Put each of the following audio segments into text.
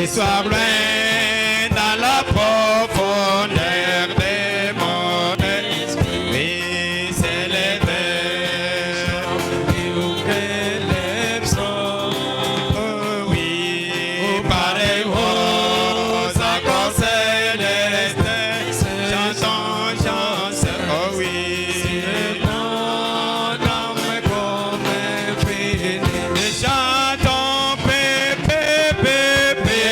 et soir loin dans la profondeur de mon esprit s'élève et ouvre les psaumes. Oh oui, pareil aux accords célestes, chantons, chansons, oh oui. Chantons, pépé, pépé,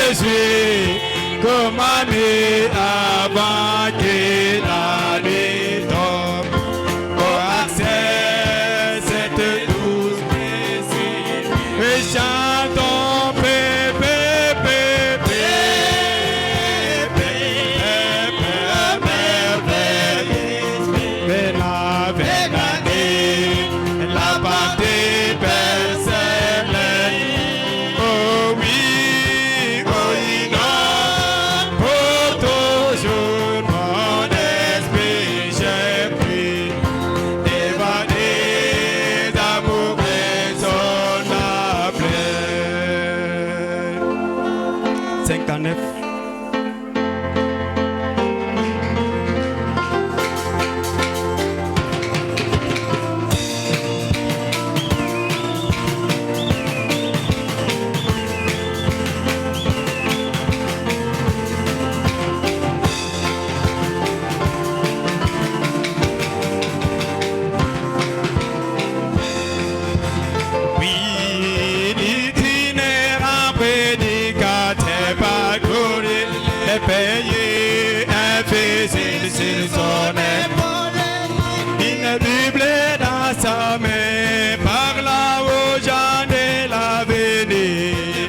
Jésus, commandé avant que la nuit tombe. Oh, accès cette douce plaisir. Et chantons, bébé, bébé, la partie personnelle. Oh oui, oh oui, non, pour toujours mon esprit j'ai pris d'évader d'amour raisonnable. 59. Payer invisible sur son épaule, une Bible dans sa main, par là où j'en ai l'avenir,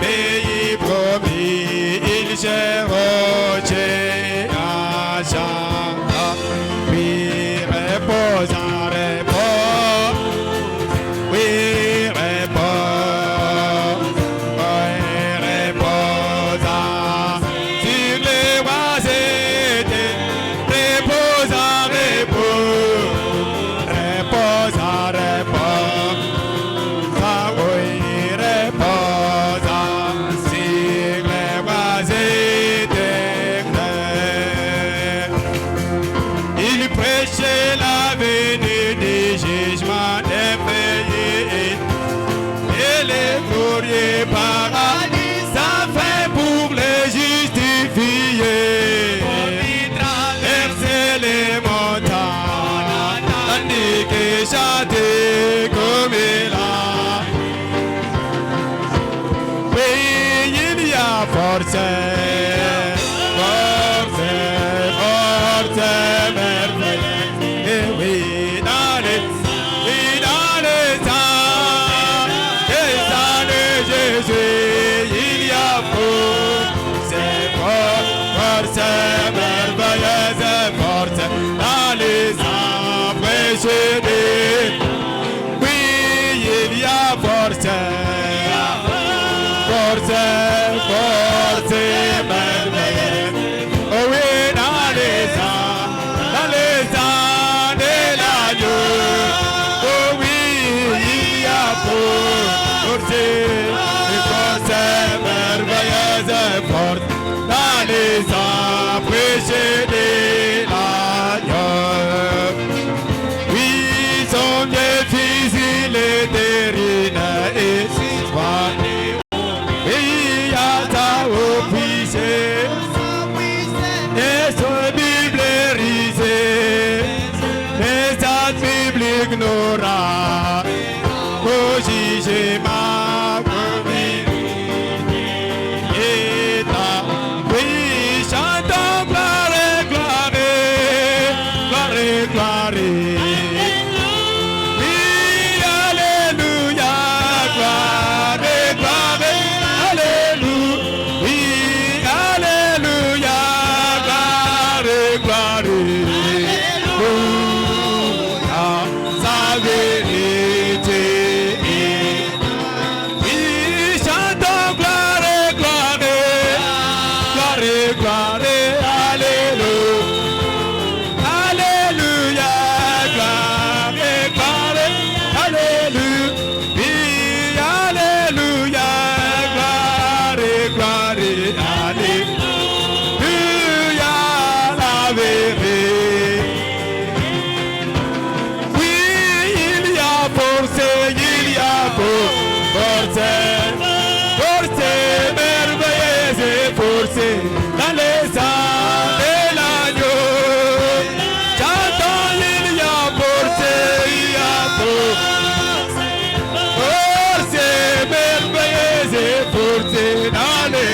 pays promis, il s'est roché à Jean, oui, repose en repos, oui, repose. Paradis, ça fait pour les justifier. Traverser les montagnes, tandis que chanter comme il a. Oui, il y a force, merveilleuse. Et oui, dans les il y a force merveilleuse, force dans les empêchés. Oui, il y a force merveilleuse. Oh oui, dans les ans de l'agneau. Oh oui, il y a force merveilleuse, forte dans les empêchés de l'agneau. Oui, son difficile et terrible et soigné. Oui, à ta puissé, et son Bible risé, et sa Bible ignora, au jugement. Oui, chantons, gloire, gloire, gloire, gloire. Oui, alléluia, gloire, gloire, alléluia. Oui, alléluia, gloire, gloire. Sa vérité. Oui, chantons, gloire, gloire. Gloire, alléluia, alléluia, gloire, gloire, alléluia, oui, alléluia, gloire, gloire, alléluia, la vérité. Oui, il y a force, force merveilleuse, force dans les sangs de l'agneau. Chantons, il y a force, force merveilleuse, force dans les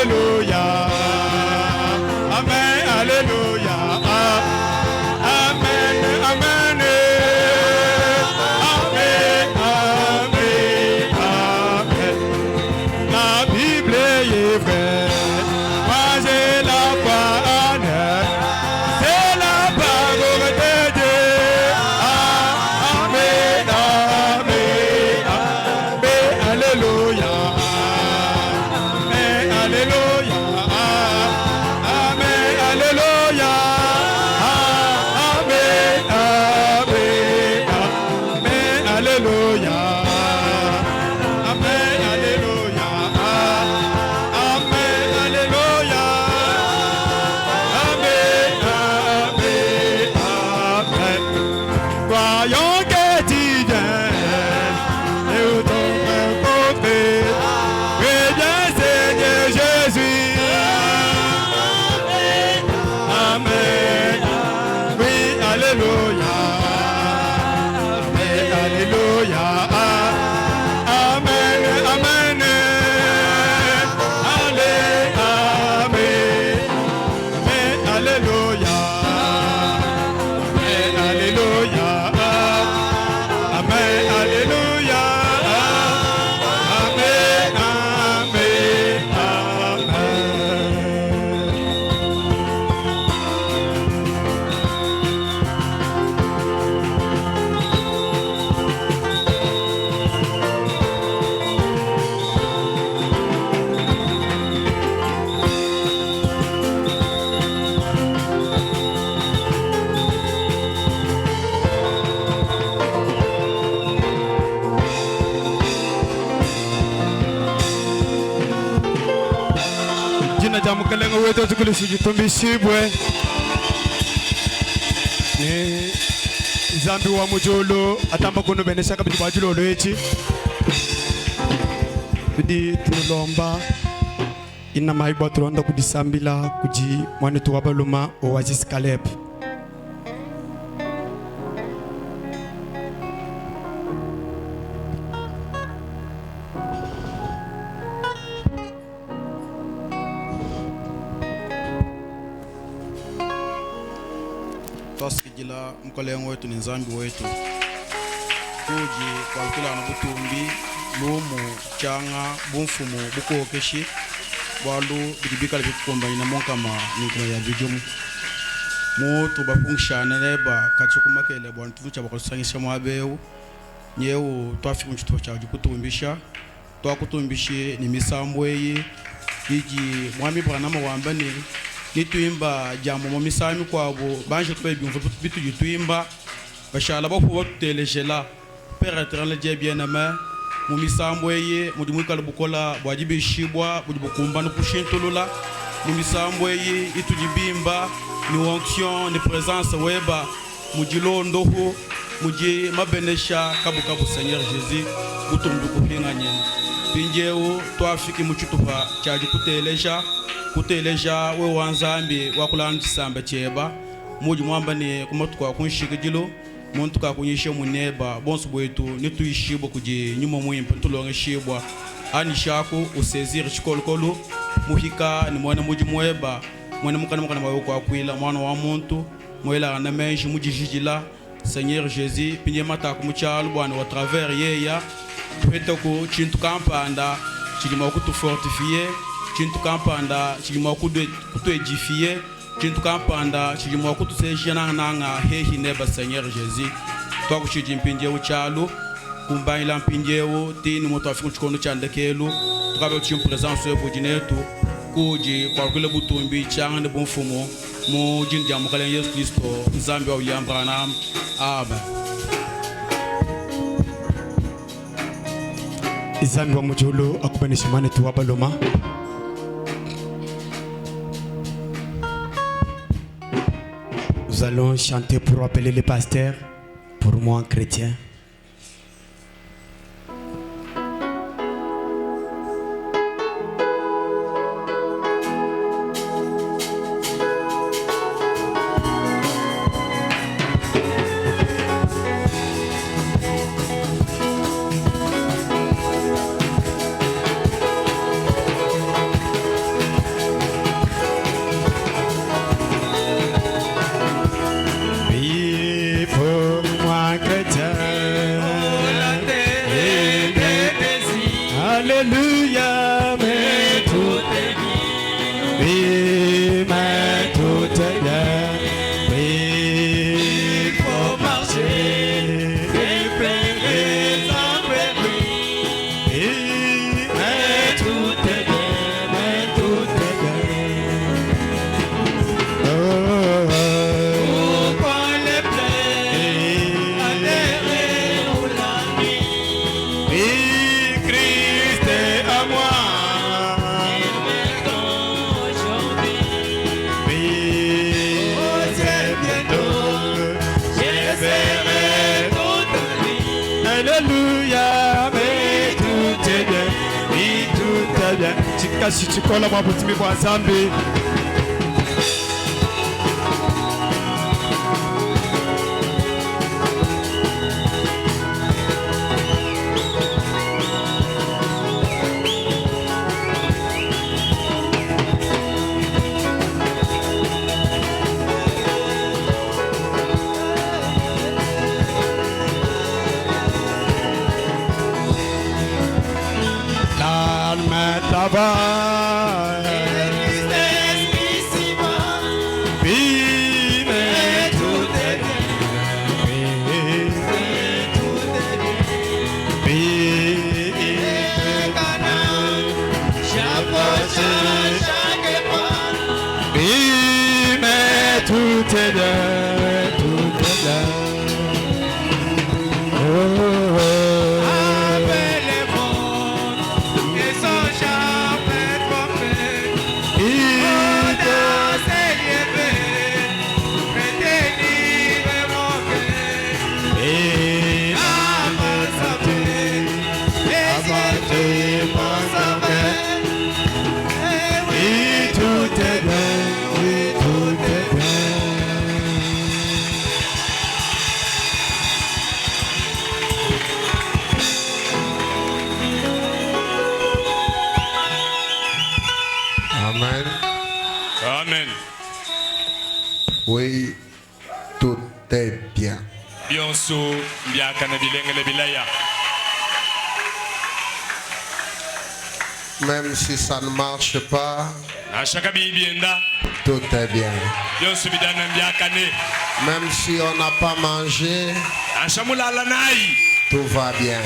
alléluia. Amen, alléluia. Amen, amen. Amen, amen, amen. La Bible est vraie. Moi j'ai la parole. C'est la parole de Dieu. Amen, amen, amen. Alléluia. Amen, alléluia. Amen, alléluia. Amen, amen, amen. Alléluia. Amen, alléluia. Amen, alléluia. Amen, amen, amen. Croyons que tu viens et où ton côté. Oui, bien Seigneur Jésus. Amen. Oui, alléluia. Amen, alléluia. Amen, amen. Allez, amen. Amen, alléluia. Amen, alléluia. Amen, alléluia. Amen, amen, jina ja mukalenga wetu tukulisijitumbishibwe ni zambi wa mujolo atamba kuno benesha kabidi bajulo lwechi bidi tulomba ina maibo tulonda kudisambila kuji mwane tuwabaluma Oasis Caleb. Twasikijila mkolengo wetu ni nzambi wetu kuji kwa kila na butumbi lumu changa bumfumu bukokeshi walu bidibika libikumba ina monkama nikula ya bijumu mutu bafunshana leba kachukumakele bwana tuvucha bakosangisha mwabeu nyeu twafika mchituo cha kutumbisha twakutumbishe ni misambweyi iji mwami bwana wambani nituimba jambo mu misami kwabo banje twebyumva bitu yituimba bashala bafu batutelejela père éternel Dieu bien-aimé mu misambweye mu dimwikala bukola bwajibishibwa budibukumba no kushintulula mu misambweye itujibimba ni onction ni présence weba mu dilondoho mu je mabenesha kabukabu Seigneur Jésus butumdu kupinganye pinjeo twafiki mu chitupa chaji kuteleja we wanzambi wakulana chisamba cheba muji mwamba ni kumatukwa kunshikijilo muntu ka kunyishe muneba bonso bwetu nituishibwa kuji nyuma mwimpa ntulonge shibwa ani shako usezire chikolokolo muhika ni mwana muji mweba mwana mukana mawe kwa kwila mwana wa muntu mwela na menji muji jijila Seigneur Jésus pinye mata kumuchalo bwana wa travers yeya twetoko chintu kampanda chilima kutu fortifier chintu kampanda chilima kutu edifier chintu kampanda chilima kutu sejana nanga hehi neba Seigneur Jésus twakuchiji mpinje uchalo kumbaila mpinjeo tini moto afika chikondo chandekelo tukabe chimpu presence yo bujinetu kuji kwa kule butumbi changa ne bonfumo mu jinja mukale Yesu Kristo nzambi wa uyambana amen. Izambi wa mujolo akubanisha mane tuwabaloma. Nous allons chanter pour appeler les pasteurs, pour moi chrétien. chikashi chikola mwa butimi bwa zambi Oui, tout est bien. Même si ça ne marche pas, tout est bien. Même si on n'a pas mangé, tout va bien.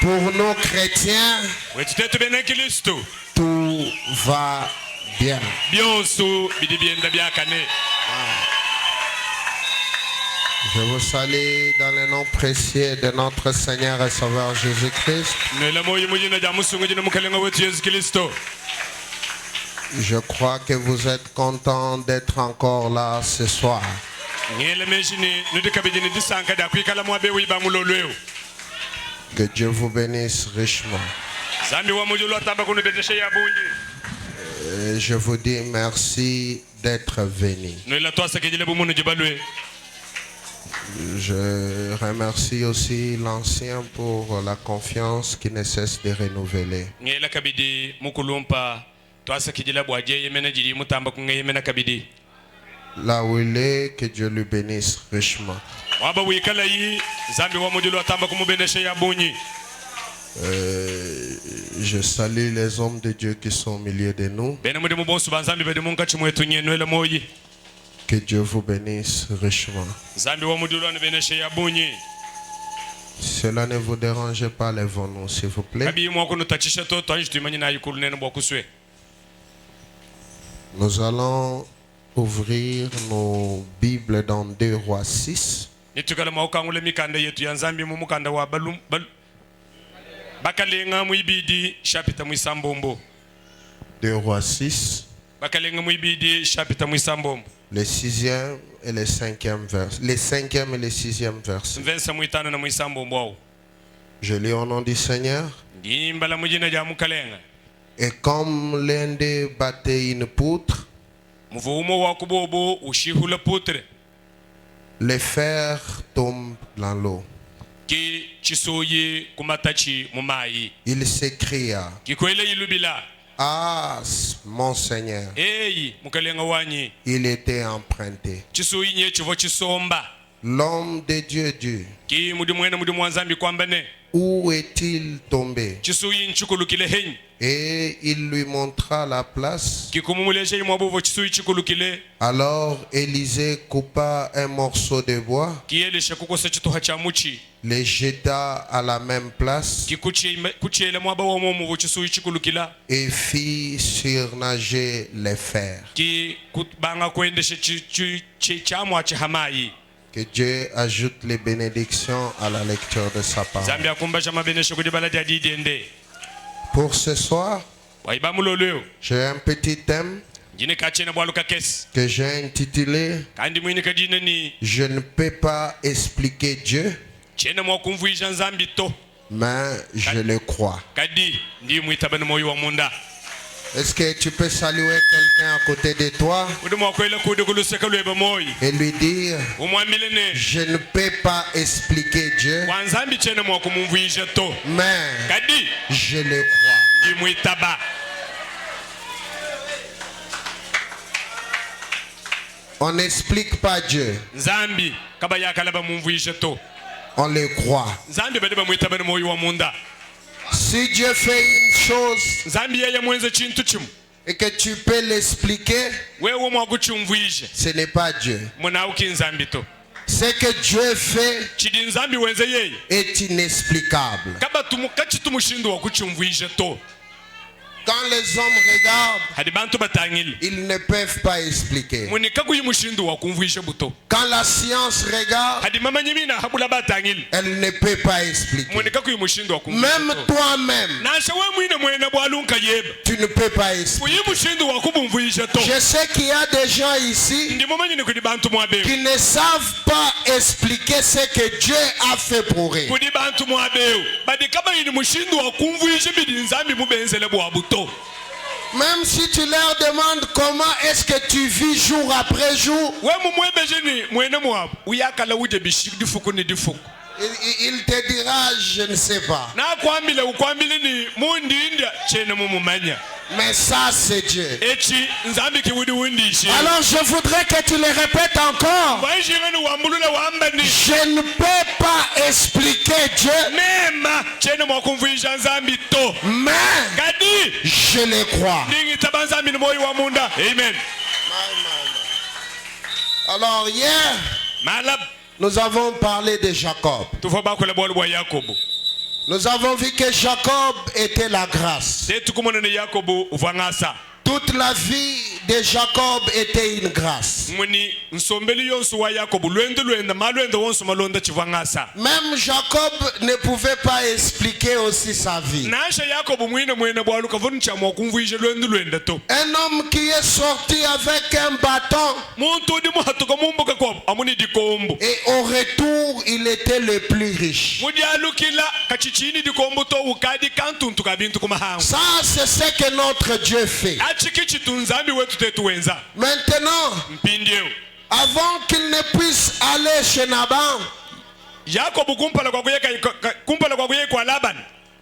Pour nos chrétiens, tout va bien. Je vous salue dans le nom précieux de notre Seigneur et Sauveur Jésus-Christ. Je crois que vous êtes contents d'être encore là ce soir. Que Dieu vous bénisse richement. Et je vous dis merci d'être venus. Je remercie aussi l'ancien pour la confiance qui ne cesse de renouveler. Là où il est, que Dieu lui bénisse richement. Je salue les hommes de Dieu qui sont au milieu de nous. Que Dieu vous bénisse richement. Cela ne vous dérange pas, lèvons-nous s'il vous plaît. Nous allons ouvrir nos Bibles dans 2 Rois 6. 2 Rois 6. Le 6e et le 5e verset. Le 5e et le 6e verset. Je lis au nom du Seigneur. Et comme l'un d'eux battait une poutre, le fer tombe dans l'eau. Il s'écria: Ah, mon Seigneur, il était emprunté. L'homme de Dieu dit: Où est-il tombé? Et il lui montra la place. Alors Élisée coupa un morceau de bois, le jeta à la même place et fit surnager les fers. Que Dieu ajoute les bénédictions à la lecture de sa parole. Pour ce soir, j'ai un petit thème que j'ai intitulé « Je ne peux pas expliquer Dieu, mais je le crois. kadi ndi mwitaba ne moyo wa munda Est-ce que tu peux saluer quelqu'un à côté de toi udimo kwela kude kuluseka lweba moyi et lui dire, umwamilene je ne peux pas expliquer Dieu, wanzambi chene mwa kumumvuisha to mais kadi je le crois. ndi mwitaba On n'explique pas Dieu, nzambi kaba yakalaba mumvuisha to on le croit. nzambi bade mwitaba ne moyo wa munda Si Dieu fait une chose nzambi yeye mwenze chintu chimu et que tu peux l'expliquer, wewe mwa kuchumvuisha ce n'est pas Dieu. muna ukinzambi to Ce que Dieu fait chidi nzambi wenze yeye est inexplicable. kaba tumukachi tumushindu wa kuchumvuisha to Quand les hommes regardent, hadi bantu batangile ils ne peuvent pas expliquer. munika kuyimushindu wa kumvuisha buto Quand la science regarde, hadi mama nyimina habula batangile elle ne peut pas expliquer. munika kuyimushindu wa kumvuisha Même to toi-même, nasha we mwine mwene bwalunka yeba tu ne peux pas expliquer. kuyimushindu wa kubumvuisha to Je sais qu'il y a des gens ici ndi mama nyine kudi bantu mwabewe qui ne savent pas expliquer ce que Dieu a fait pour eux. kudi bantu mwabewe badi kama yini mushindu wa kumvuisha bidi nzambi mubenzele bwa buto Même si tu leur demandes comment est-ce que tu vis jour après jour, we mumwebeje ni mwene mwabo uyakala uje bishik difuku ni difuku il te dira je ne sais pas. na kwambile ukwambile ni mundi india chene mumumanya Mais ça c'est Dieu. echi nzambi kiwudi wundishe Alors je voudrais que tu le répètes encore. vanjingani wambulula wambani Je ne peux pas expliquer Dieu, mema chene mwakumvuisha nzambi to mais kadi je le crois. ningitaba nzambi ni moyo wa munda amen Alors hier, malab nous avons parlé de Jacob. tufa bakola bolu bwa yakobo Nous avons vu que Jacob était la grâce. setukumona ne yakobo uvangasa Toute la vie de Jacob était une grâce. muni nsombeli yonsu wa yakobo lwendo lwenda malwenda wonsu malonda chivangasa Même Jacob ne pouvait pas expliquer aussi sa vie. nasha yakobo mwine mwene bwaluka vonu chamwa kumvuisha lwendo lwenda to Un homme qui est sorti avec un bâton muntu di muhatuka mumbuka kwa amuni dikombo et au retour, il était le plus riche. mudi alukila kachichini dikombo to ukadi kantuntu kabintu kumahangu Ça, c'est ce que notre Dieu fait. achiki chitunzambi wetu tetu wenza Maintenant, mpindieu avant qu'il ne puisse aller chez Naban, yakobo kumpala kwa kuye kwa laban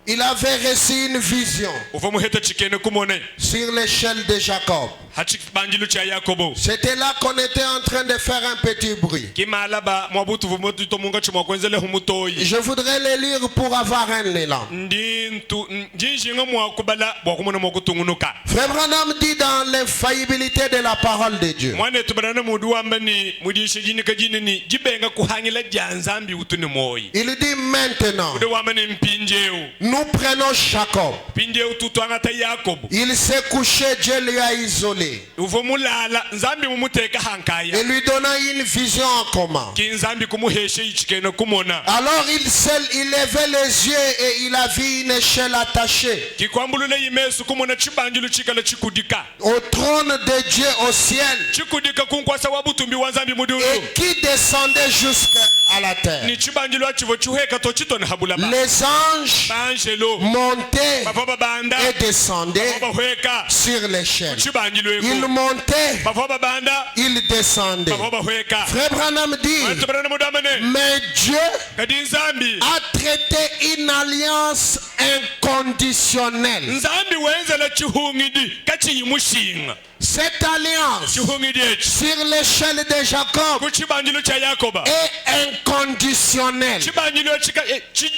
il avait reçu une vision uva muheta chikene kumone sur l'échelle de Jacob. hachibangilu cha yakobo C'était là qu'on était en train de faire un petit bruit. kimalaba mwabutu vumotu tomunga chuma kwenzele humutoyi Je voudrais les lire pour avoir un élan. ndintu njinjinga mwakubala bwakumona mwakutungunuka Frère Branham dit dans l'infaillibilité de la parole de Dieu. mwane tubarana mudu wambani mudishe jini kajini ni jibenga kuhangila janzambi utuni moyi Il dit maintenant, mudu wambani mpinjeu nous prenons Jacob. mpinjeu tutwangata yakobo Il s'est couché, Dieu lui a isolé. uvomulala nzambi mumuteka hankaya Et lui donna une vision en commun. kinzambi kumuheshe ichikene kumona Alors il levait les yeux et il a vu une échelle attachée kikwambulule yimesu kumona chibanjilu chikala chikudika au trône de Dieu au ciel chikudika kunkwasa wabutumbi wanzambi mudundu et qui descendait jusqu'à la terre. ni chibanjilu achivo chuheka to chitoni habulaba Les anges banjelo montaient bava babanda et descendaient bahweka sur l'échelle. chibanjilu Ils eko montaient, bava babanda ils descendaient. bava bahweka Frère Branham dit, tubarana mudamane mais Dieu kadi nzambi a traité une alliance inconditionnelle. nzambi wenzela chihungidi kachiyimushinga Cette alliance chihungidi echi sur l'échelle de Jacob kuchibanjilu cha yakoba est inconditionnelle. chibanjilu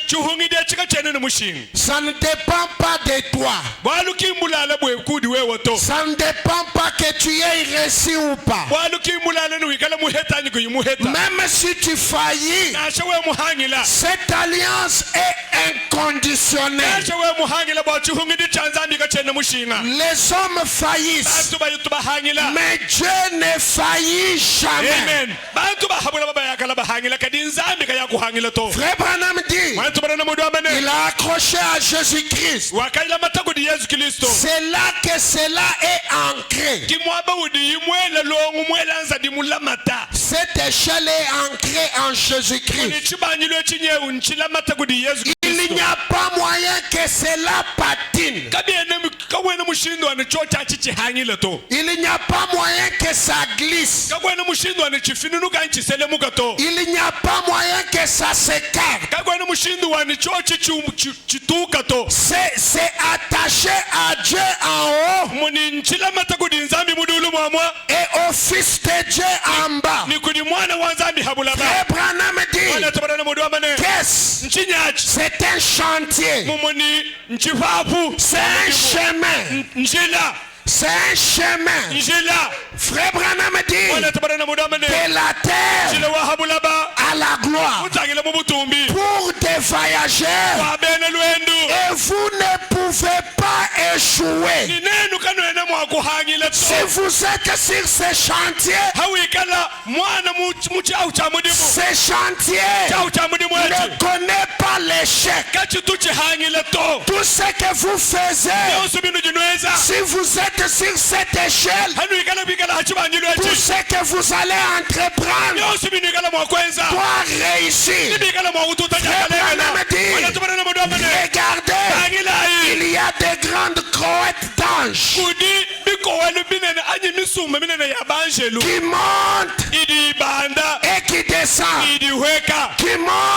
chihungidi echika chene mushinga Ça ne dépend pas de toi. bwalukimbulala bwekudi wewoto Ça ne dépend pas que tu aies reçu ou pas. bwalukimbulala niwikala muhetanyi kuyimuheta Même si tu faillis, nasha we muhangila cette alliance est inconditionnelle. nasha we muhangila bwachihungidi cha nzambi kachene mushinga Les hommes faillissent, bantu bayutu bahangila mais Dieu ne faillit jamais. amen bantu bahabula baba yakala bahangila kadi nzambi kayakuhangila to Frère Branham dit, mwana tubarana mudu amane il a accroché à Jésus-Christ. wakaila matakudi yesu kristo C'est là que cela est ancré. kimwaba udi imwele longu mwelanza dimulamata Cette échelle est ancrée en ni Jésus-Christ. chibanjilo echinyewu nchilamata kudi yesu Il Il n'y a pas moyen que cela patine. Il n'y a pas moyen que ça glisse. Il n'y a pas moyen que ça s'écarte. C'est attaché à Dieu en haut et au Fils de Dieu en bas. Frère Branham dit, qu'est-ce? C'est un chantier. C'est un chemin. C'est un chemin. Frère Branham dit de la terre à la gloire pour des voyageurs, et vous ne pouvez pas échouer. Si vous êtes sur ce chantier, ce chantier ne connaît pas l'échec. Tout ce que vous faisiez, si vous êtes sur cette échelle, tout ce que vous allez entreprendre doit réussir. Regardez, il y a des grandes croettes d'anges qui montent et qui descendent, qui montent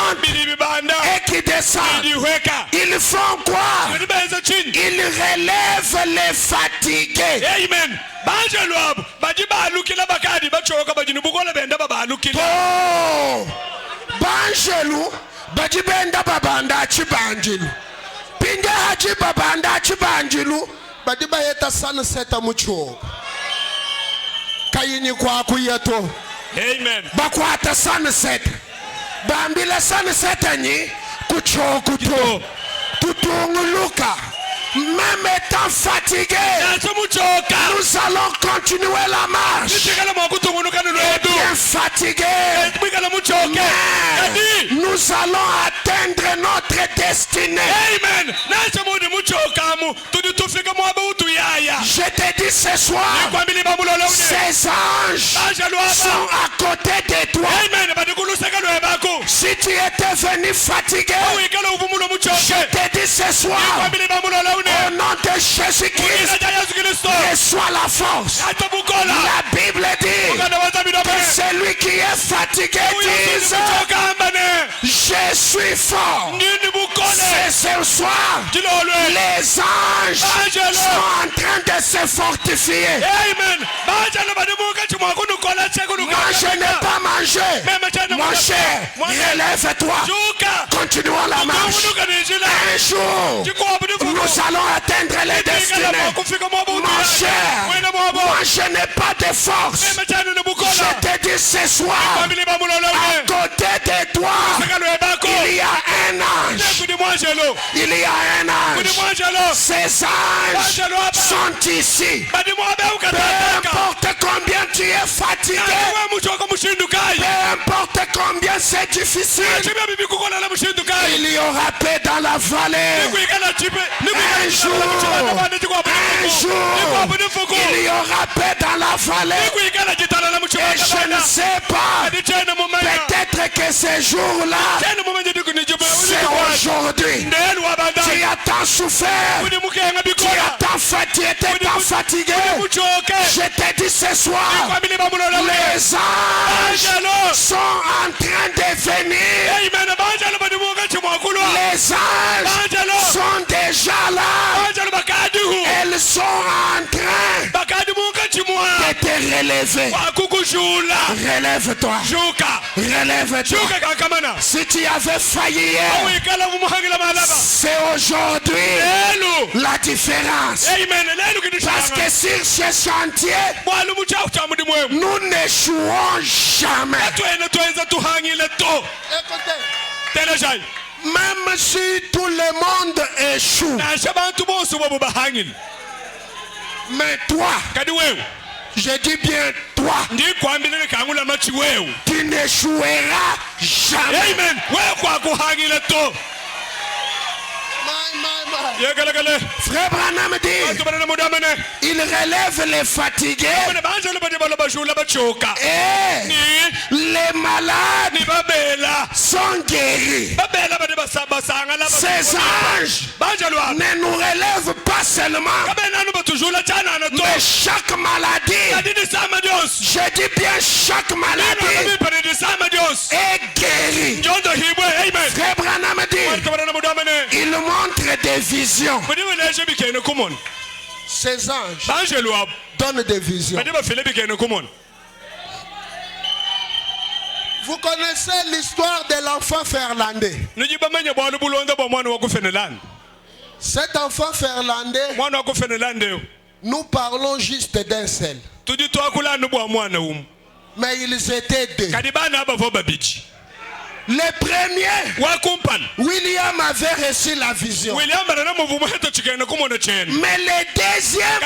et qui descendent. Ils font quoi? Ils relèvent les fatigués. Amen. Oh, Banjelu, Bajibenda Babanda Chibanjilu, Pinga Haji Babanda Chibanjilu, Badibayeta Sunset Mucho, Kayini Kwakuyato, Amen. Bakwata Sunset, Bambila Sunset Ani, Kucho Kuto, Tutunguluka. Même étant fatigué, nous allons continuer la marche. Et bien fatigué, mais nous allons atteindre notre destinée. Amen. Je te dis ce soir, ces anges sont à côté de toi. Si tu étais venu fatigué, je te dis ce soir, au nom de Jésus-Christ, reçois la force. La Bible dit que celui qui est fatigué dise, je suis fort. C'est ce soir, les anges sont en train de se fortifier. Moi je n'ai pas mangé. Mon cher, relève-toi. Continuons la marche. Un jour, nous allons atteindre les destinées. Mon cher, moi je n'ai pas de force. Je te dis ce soir, à côté de toi, il y a un ange. Il y a un ange. Ces anges sont ici. Peu importe combien tu es fatigué, peu importe combien c'est difficile, il y aura paix dans la vallée. Un jour, il y aura paix dans la vallée. Et je ne sais pas, peut-être que ce jour-là, c'est aujourd'hui. Tu as tant souffert, tu as tant fatigué. Je te dis ce soir, les anges sont en train de venir. Les anges sont déjà là. Elles sont en train de te relever. Relève-toi. Relève-toi. Si tu avais failli hier, c'est aujourd'hui la différence. Parce que sur ce chantier, nous n'échouons jamais. Écoutez, même si tout le monde échoue, mais toi, je dis bien toi, tu n'échoueras jamais. Amen. Frère Branham dit, il relève les fatigués et les malades sont guéris. Ces anges ne nous relèvent pas seulement, mais chaque maladie, je dis bien chaque maladie, est guérie. Frère Branham dit, il montre des visions. Ces anges donnent des visions. Vous connaissez l'histoire de l'enfant finlandais. Cet enfant finlandais, nous parlons juste d'un seul. Mais ils étaient deux. Le premier, William avait reçu la vision. Mais le deuxième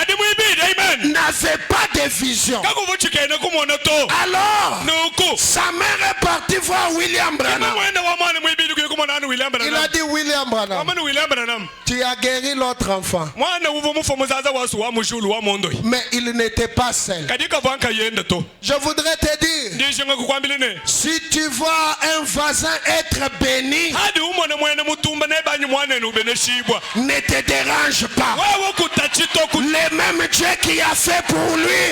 n'avait pas de vision. Alors, sa mère est partie voir William Branham. Il a dit, William Branham, tu as guéri l'autre enfant. Mais il n'était pas seul. Je voudrais te dire, si tu vois un voisin être béni, ne te dérange pas. Le même Dieu qui a fait pour lui,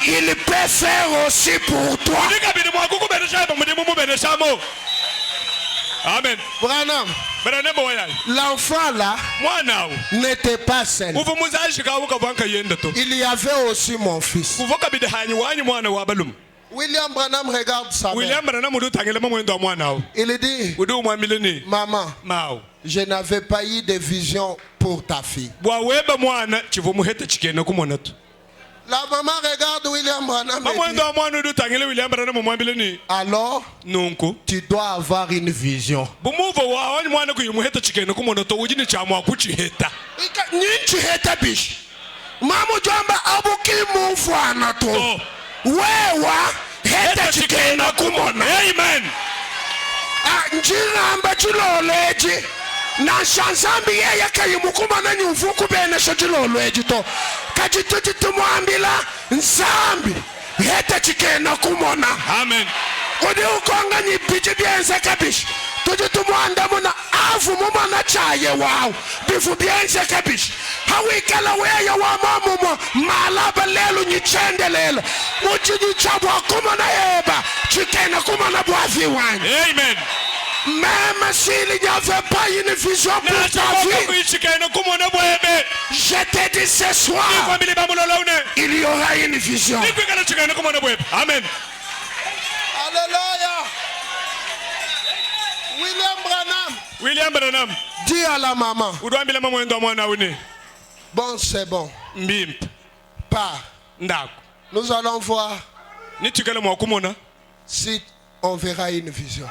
il peut faire aussi pour toi. Amen. Branham, l'enfant là n'était pas seul. Il y avait aussi mon fils. William Branham regarde sa mère. Il dit, maman, je n'avais pas eu de vision pour ta fille. La maman regarde William Branham et dit, alors, tu dois avoir une vision. Mamu jamba abuki mufana to. Wewa heta chikena kumona. Amen. Njiramba chiloleji. Na shanzambi yeye kayimukuma na nyuvuku bene shojiloleji to. Kajituti tumwambila nzambi heta chikena kumona. Amen. Udi ukonga nyipichi bienze kabish. Tuji tumwanda muna afu mumana chaye wao. Bifu bienze kabish. Hawikala weya wa mamumo. Malaba lelu nyichende lelu. Uchini chabwa kumana eba. Chikena kumana buafi wani. Amen. Même s'il n'y avait pas une vision pour ta vie, je te dis ce soir, il y aura une vision. Amen. Alléluia. William Branham dit à la maman, bon c'est bon, pars. Nous allons voir si on verra une vision.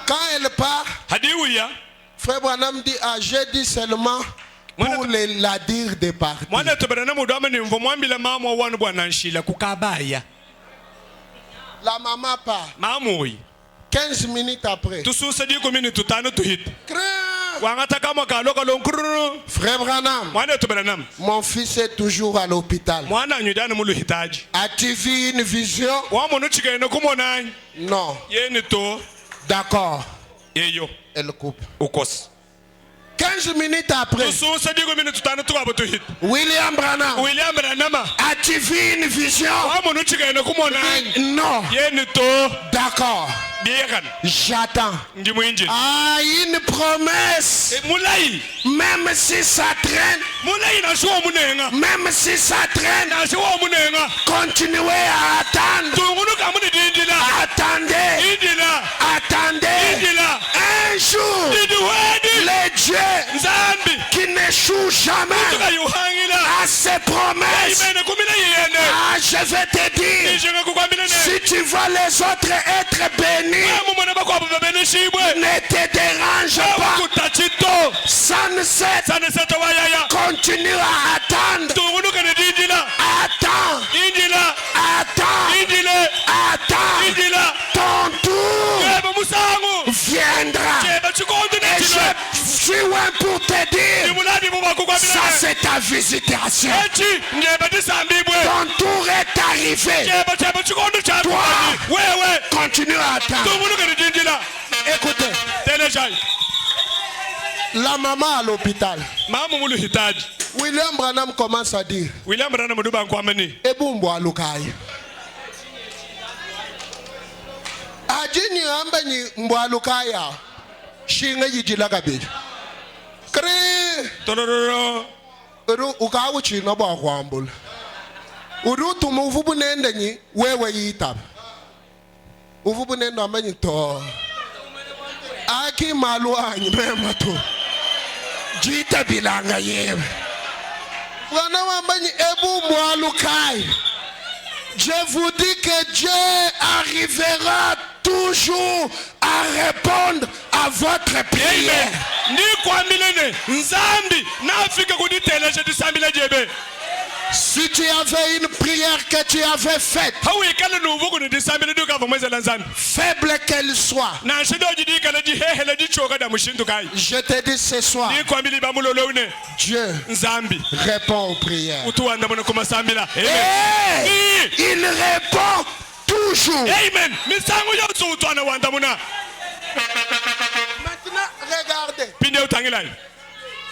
Quand elle part, Frère Branham dit, ah, j'ai dit seulement pour la dire de partir. La maman part. 15 minutes après. Frère Branham, mon fils est toujours à l'hôpital. As-tu vu une vision? Non. D'accord. Elle coupe. 15 minutes après, William Branham, as-tu vu une vision? Non. D'accord. J'attends. Ah, une promesse. Même si ça traîne, même si ça traîne, continuez à attendre. Attendez. Un jour, le Dieu qui n'échoue jamais à ses promesses. Ah, je vais te dire, si tu vois les autres être bénis, ne te dérange pas. Sunset, continue à attendre. Attends. Ton tour viendra. Et suis loin pour te dire, ça c'est ta visitation. Ton tour est arrivé. Toi, continue à attendre. Écoutez, la maman à l'hôpital, William Branham commence à dire, Ebumbo alukai. Ajini ambani mbwalukaya shinga yijila kabili. Kri uru ukawu chino bwa kwambula. Uru tumuvubu nende nyi wewe yitab. Uvubu nende ambani to. Aki malu anyi mema to. Jita bilanga yewe. Wana wambani ebu mbwalukai. Je vous dis que Dieu arrivera toujours à répondre à votre prière. Si tu avais une prière que tu avais faite, faible qu'elle soit, je te dis ce soir, Dieu répond aux prières. Et il répond toujours. Amen. Maintenant, regardez.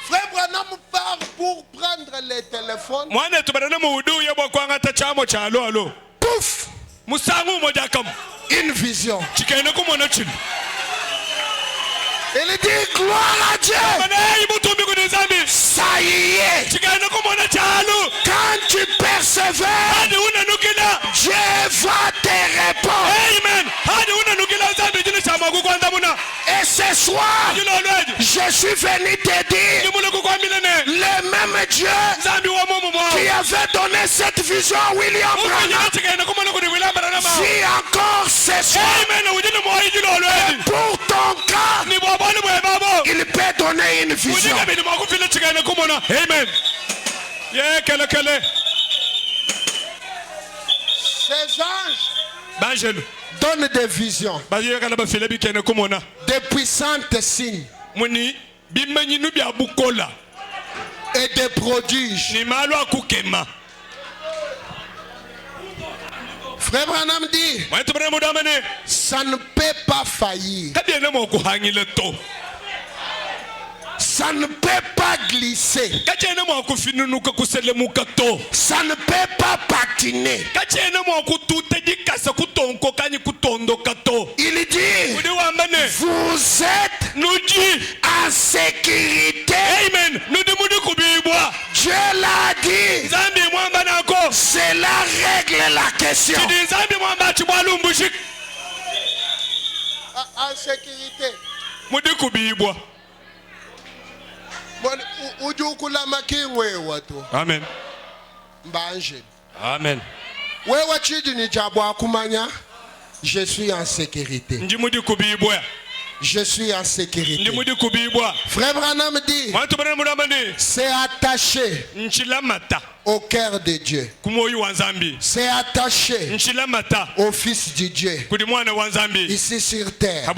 Frère Branham part pour prendre les téléphones. Pouf! Une vision. Il dit gloire à Dieu. Ça y est. Quand tu persévères, Dieu va te répondre. Et ce soir, je suis venu te dire, le même Dieu qui avait donné cette vision à William Branham vit encore ce soir. Et pour ton cas, il peut donner une vision. Amen. Ces anges donnent des visions, des puissantes signes et des prodiges. Frère Branham dit, ça ne peut pas faillir. Ça ne peut pas glisser. Ça ne peut pas patiner. Il dit, vous êtes en sécurité. Dieu l'a dit. Cela règle la question. En sécurité. Amen. Amen. Je suis en sécurité. Je suis en sécurité. Frère Branham dit, c'est attaché au cœur de Dieu. C'est attaché au Fils de Dieu ici sur terre.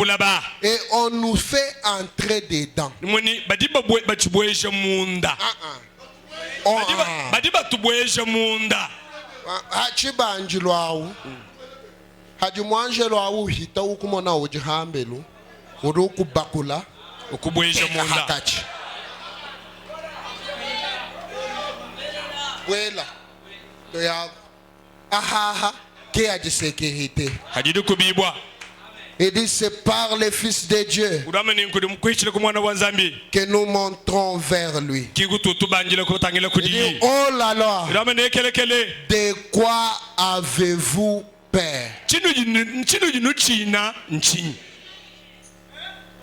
Et on nous fait entrer dedans. Bakula hakachi wela to ya aha qui a de sécurité. Il dit c'est par le Fils de Dieu que nous montrons vers lui. Il dit, oh là là, de quoi avez-vous peur?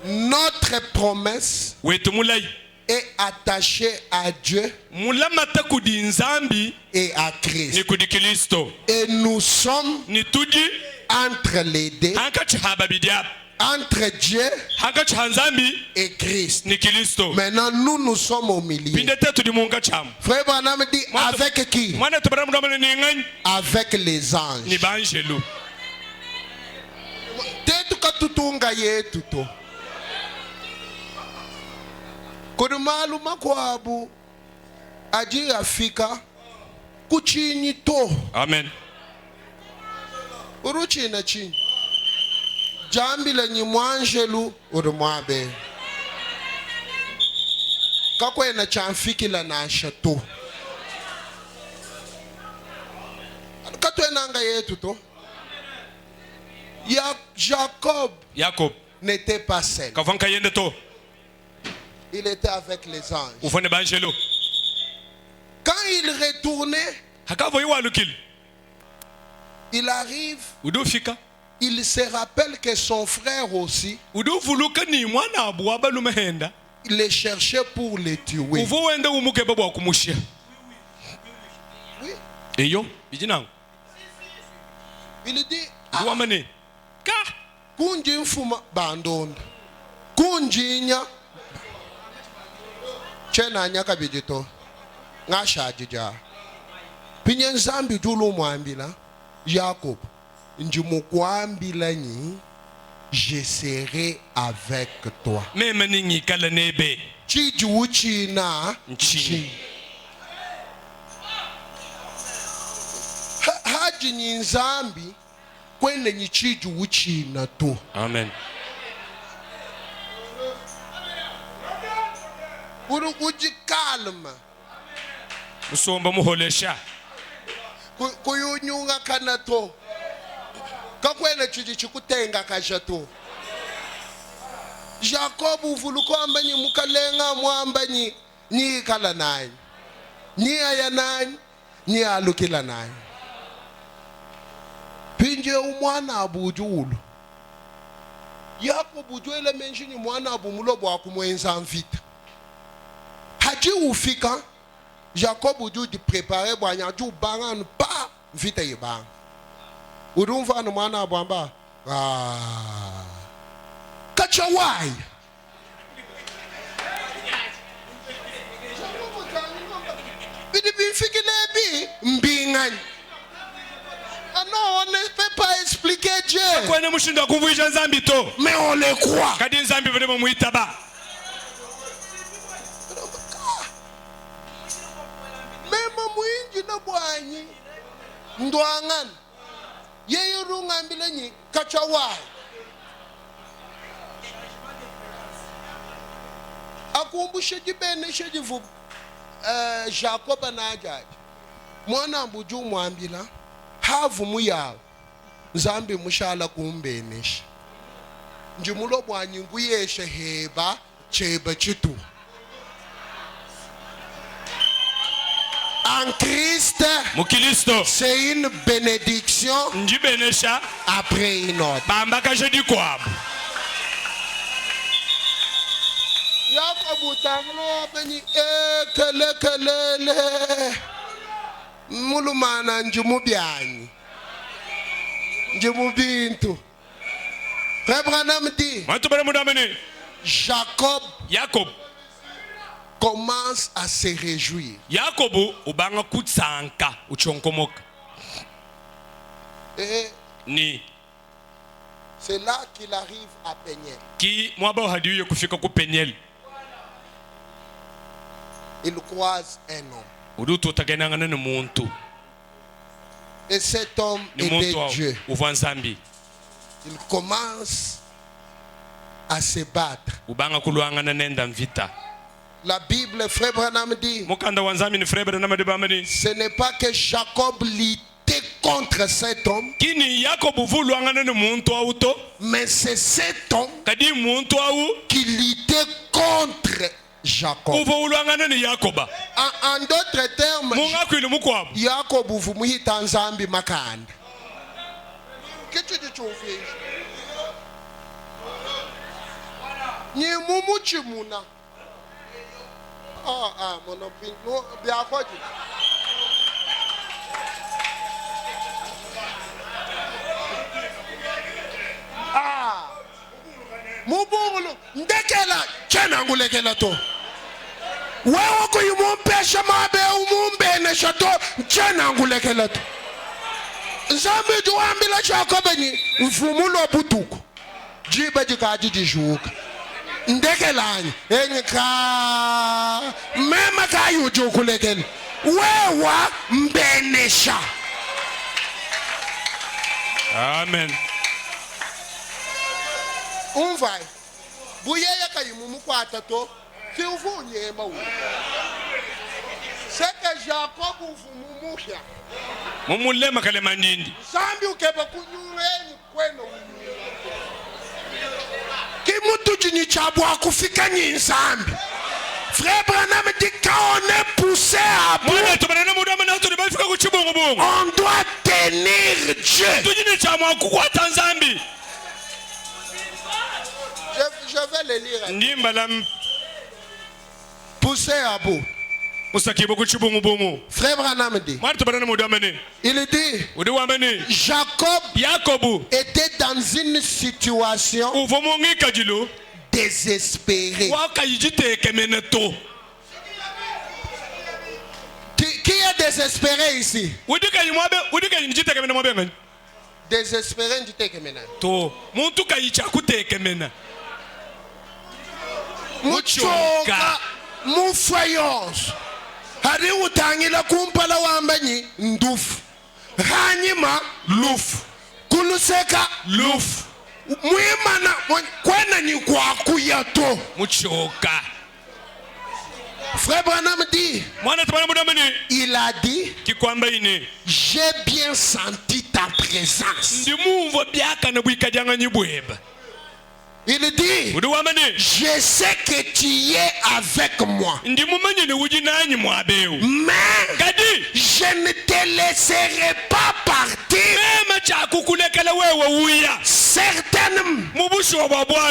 Notre promesse est attachée à Dieu et à Christ. Et nous sommes entre les deux, entre Dieu et Christ. Maintenant, nous sommes au milieu. Frère Branham dit, avec qui? Avec les anges. Kudumalu makwabu aji afika kuchini to. Amen. Uruchi na chini. Jambi la nyimwanjelu urumwabe. Kakwe na chamfiki la na shato. Katwe nanga yetu to. Jacob n'était pas seul. Il était avec les anges. Quand il retournait, il arrive, il se rappelle que son frère aussi, il les cherchait pour les tuer. Oui. Il dit, kunji mfuma bandonda kunjinya chena nyaka bidito ngasha jija pinye nzambi dulu mwambila Jacob njimukwambila nyi je serai avec toi meme ningi kala nebe chiju uchina nchi haji ni nzambi kwene nyichiju uchina tu. Amen. Uji kalma. Musomba muholesha. Kuyunyunga kana to. Kakwene chiji chikutenga kasha to. Jacob uvuluko ambanyi mukalenga mwambanyi ni kala nai. Ni aya nai, ni alukila nai. Pinje umwana abujulu Yapo bujuele menshini mwana abumulobo akumwenza mvita haji ufika Jacob uju di prepare bwanya ju bangan pa mvita yebang urumva no mwana abwamba kachawai bidi bifikilebi mbingani. Non, on ne peut pas expliquer Dieu. Mais on le croit. Même mwinji na bwanyi ndwangan yeye rungambile nyi kachawai akumbushe jibene shejivu Jacob na ajaji mwana mbuju mwambila havu muyawo nzambi mushala kumbenesha njimulo bwanyi nguyeshe heba cheba chitu en Christ c'est une bénédiction après une autre. Yakobu tanglo beni kelele mulumana njumu byanyi njumu bintu Abraham dit Jacob commence à se réjouir. Et c'est là qu'il arrive à Péniel. Il croise un homme. Et cet homme était Dieu. Il commence à se battre. La Bible, frère Branham dit, ce n'est pas que Jacob luttait contre cet homme, mais c'est cet homme qui luttait contre Jacob. En d'autres termes, Jacob vumuhita nzambi makanda. Qu'est-ce que tu fais? Ni mumu chimuna. Mon opinion, bien quoi. Mubulu, ndekela, chena ngulekela to. Wewe kuyumumpesha mabe umumbe na shato, chena ngulekela to. Nzambi juambila Jacob ni mfumulo butuku. Jiba jikaji jijuka. ndekelanye engika mema kayujo kulekela wewa mbenesha. Amen. Umva buyeye kayimumu kwata to siuvunye mawu seke Jacob uvumumusha Mumulema kale mandindi. zambi ukeba kunyureni kweno kimutu jini chabwa kufika nyinzambi. Frère Branham dit quand on est poussé à bout, on doit tenir Dieu. Je vais le lire. Poussé à bout. Frère Branham dit, il dit, Jacob était dans une situation désespérée. Qui est désespéré ici? Désespéré, Muchoka mufayos hari utangila kumpala wambanyi ndufu hanyima lufu kuluseka lufu mwimana kwena ni kwa kuyato muchoka. Frère Branham dit, il a dit, j'ai bien senti ta présence. Il dit, je sais que tu es avec moi, mais je ne te laisserai pas partir. Certainement,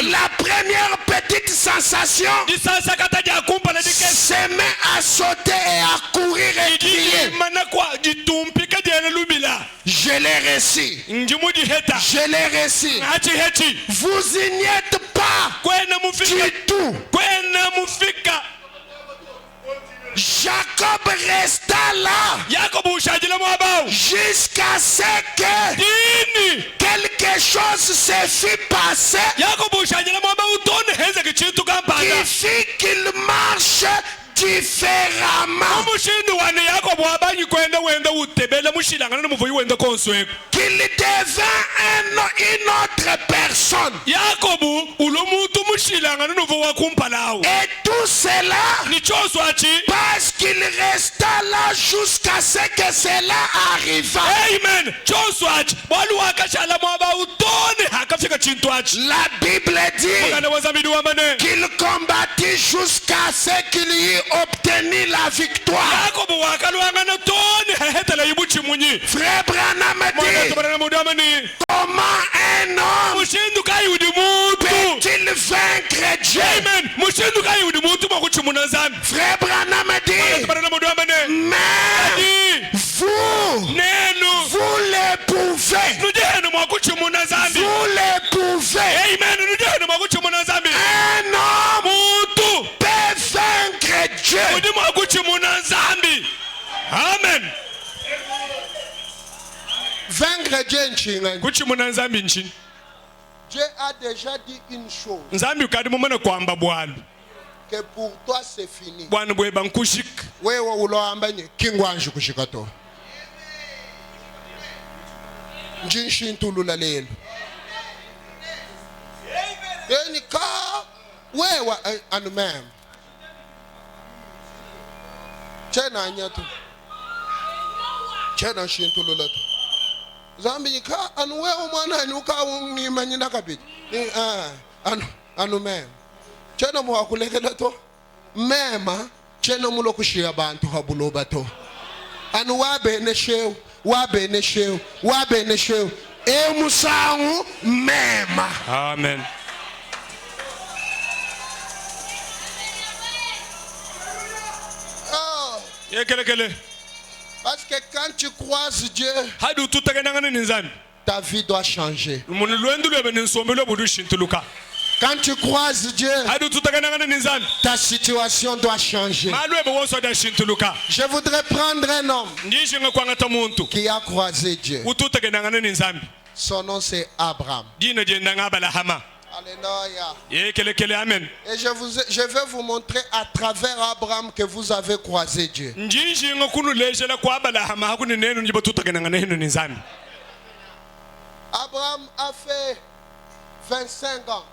la première petite sensation se met à sauter et à courir et crier. Je l'ai reçu. Je l'ai reçu. Vous y n'êtes pas du tout. Jacob resta là jusqu'à ce que quelque chose se fit passer qui fit qu'il marche différemment, qu'il devint une autre personne. Et tout cela parce qu'il resta là jusqu'à ce que cela arriva. Amen. La Bible dit qu'il combattit jusqu'à ce qu'il y ait obtenu la victoire. Frère Branham dit, comment un homme peut-il vaincre Dieu? Frère Branham dit, mais vous les pouvez. Vous les pouvez. Un homme peut vaincre Dieu. Amen. Vaincre Dieu. Dieu a déjà dit une chose, que pour toi c'est fini. Wewe uloambanye kingwanji kushikato. Njinshintulula lelo. Eni ka wewe anumem. Chena anyatu. Chena shintulula tu. Zambi ka anu wewe mwana nyuka ngimanyina kabiti. Anumem. Chena muwakulekela to. Mema chena mulo kushia bantu habuloba to. Anu wabe nesheu. Wabenesheu e musangu mema. Amen. Oh. Parce que quand tu croises Dieu, ta vie doit changer. Quand tu croises Dieu, ta situation doit changer. Je voudrais prendre un homme qui a croisé Dieu. Son nom c'est Abraham. Alléluia. Amen. Et je vais vous montrer à travers Abraham que vous avez croisé Dieu. Abraham a fait 25 ans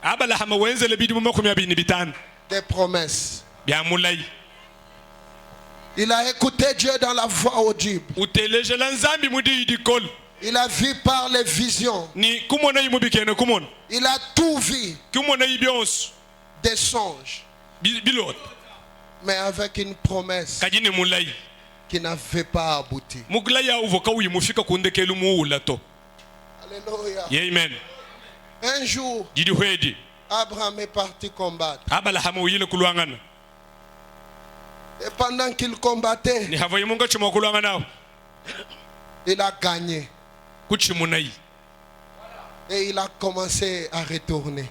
des promesses. Il a écouté Dieu dans la voix audible. Il a vu par les visions. Il a tout vu. Des songes. Mais avec une promesse qui n'avait pas abouti. Alléluia. Amen. Un jour, Abraham est parti combattre. Et pendant qu'il combattait, il a gagné. Et il a commencé à retourner.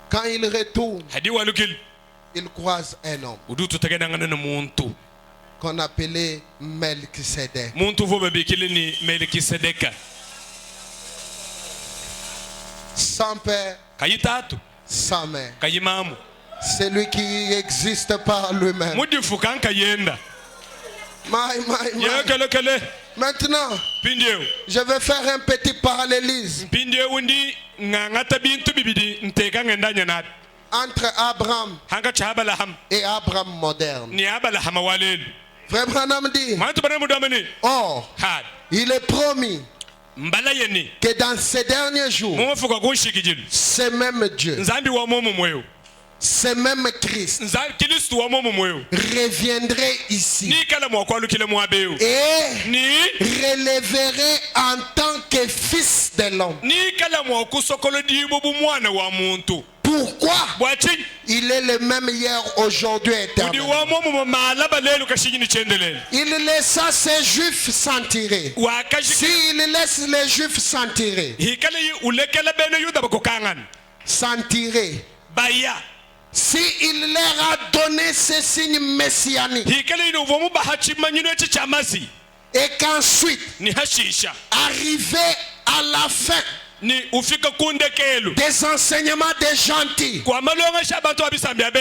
Quand il retourne, il croise un homme qu'on appelait Melchisedec. Sans père, sans mère. C'est lui qui existe par lui-même. Maintenant, je vais faire un petit parallélisme entre Abraham et Abraham moderne. Frère Branham dit, or, il est promis que dans ces derniers jours, ce même Dieu, ce même Christ reviendrait ici et relèverait en tant que fils de l'homme. Pourquoi? Il est le même hier, aujourd'hui, éternellement. Il laissa ses juifs s'en tirer. S'il laisse les juifs s'en tirer, s'il leur a donné ces signes messianiques, et qu'ensuite, arrivé à la fin des enseignements des gentils,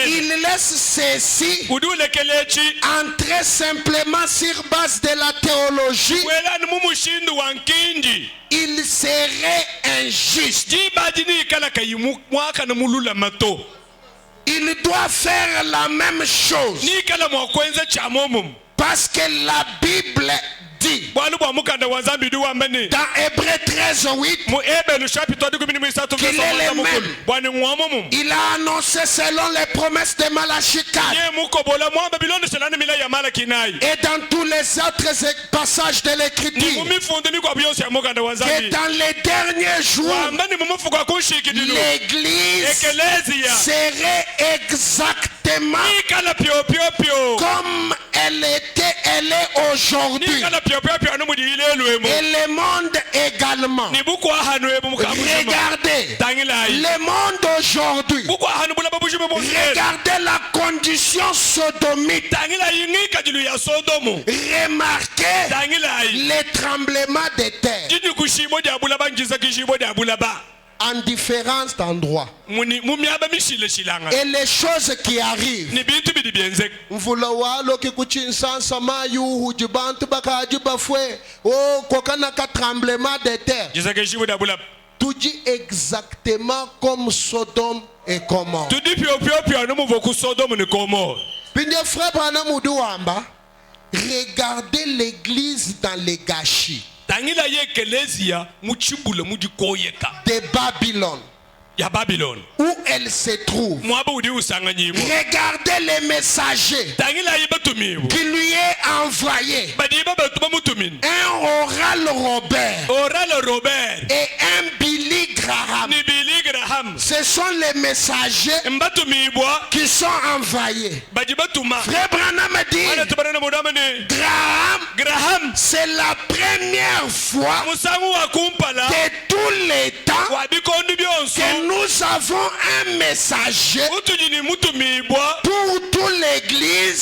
il laisse ceci entrer simplement sur base de la théologie. Il serait injuste. Il doit faire la même chose, parce que la Bible dit dans Hébreux 13:8 qu'il est le même. Il a annoncé selon les promesses de Malachie 4 et dans tous les autres passages de l'Écriture que dans les derniers jours l'Église serait exactement comme elle est aujourd'hui, et le monde également. Regardez le monde aujourd'hui. Regardez la condition sodomite. Remarquez les tremblements de terre en différents endroits et les choses qui arrivent. Mvula waloki kuchinsasa mayu hujibantu bakaji bafwe kokana ka tremblement de terre. Tout dit exactement comme Sodome et Gomorrhe. Pinye frère Branham uduamba, regardez l'église dans les gâchis de Babylone, où elle se trouve. Regardez les messagers qui lui est envoyé, un Oral Robert et un Billy Graham. Ce sont les messagers qui sont envoyés. Frère Branham dit, Graham, c'est la première fois de tous les temps que nous avons un messager pour toute l'église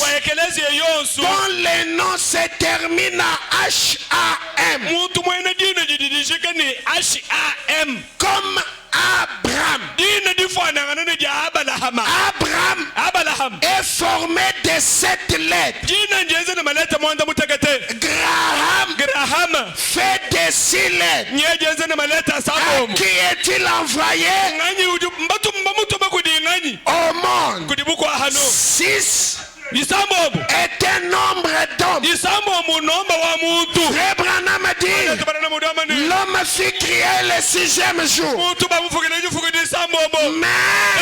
dont le nom se termine à H-A-M. muntu mwene dina jididishika ni H-A-M. Comme Abraham. Dina difanangana ni ja Abalahama. Abraham est formé de 7 lettres. Jina njenze na maleta mwanda mutakate. Graham fait de 6 lettres. Nye njenze na maleta À sabomu. qui est-il envoyé Ngani mbatu mbamutuma kudi ngani. au monde? Kudibuko ahano. 6 Isambomu. est un nombre d'hommes. Isambomu nomba wa muntu. Frère Branham dit, Tabarana mudama ni. l'homme fut créé le 6e jour. Muntu bamufugile jufugile isambomu. Mais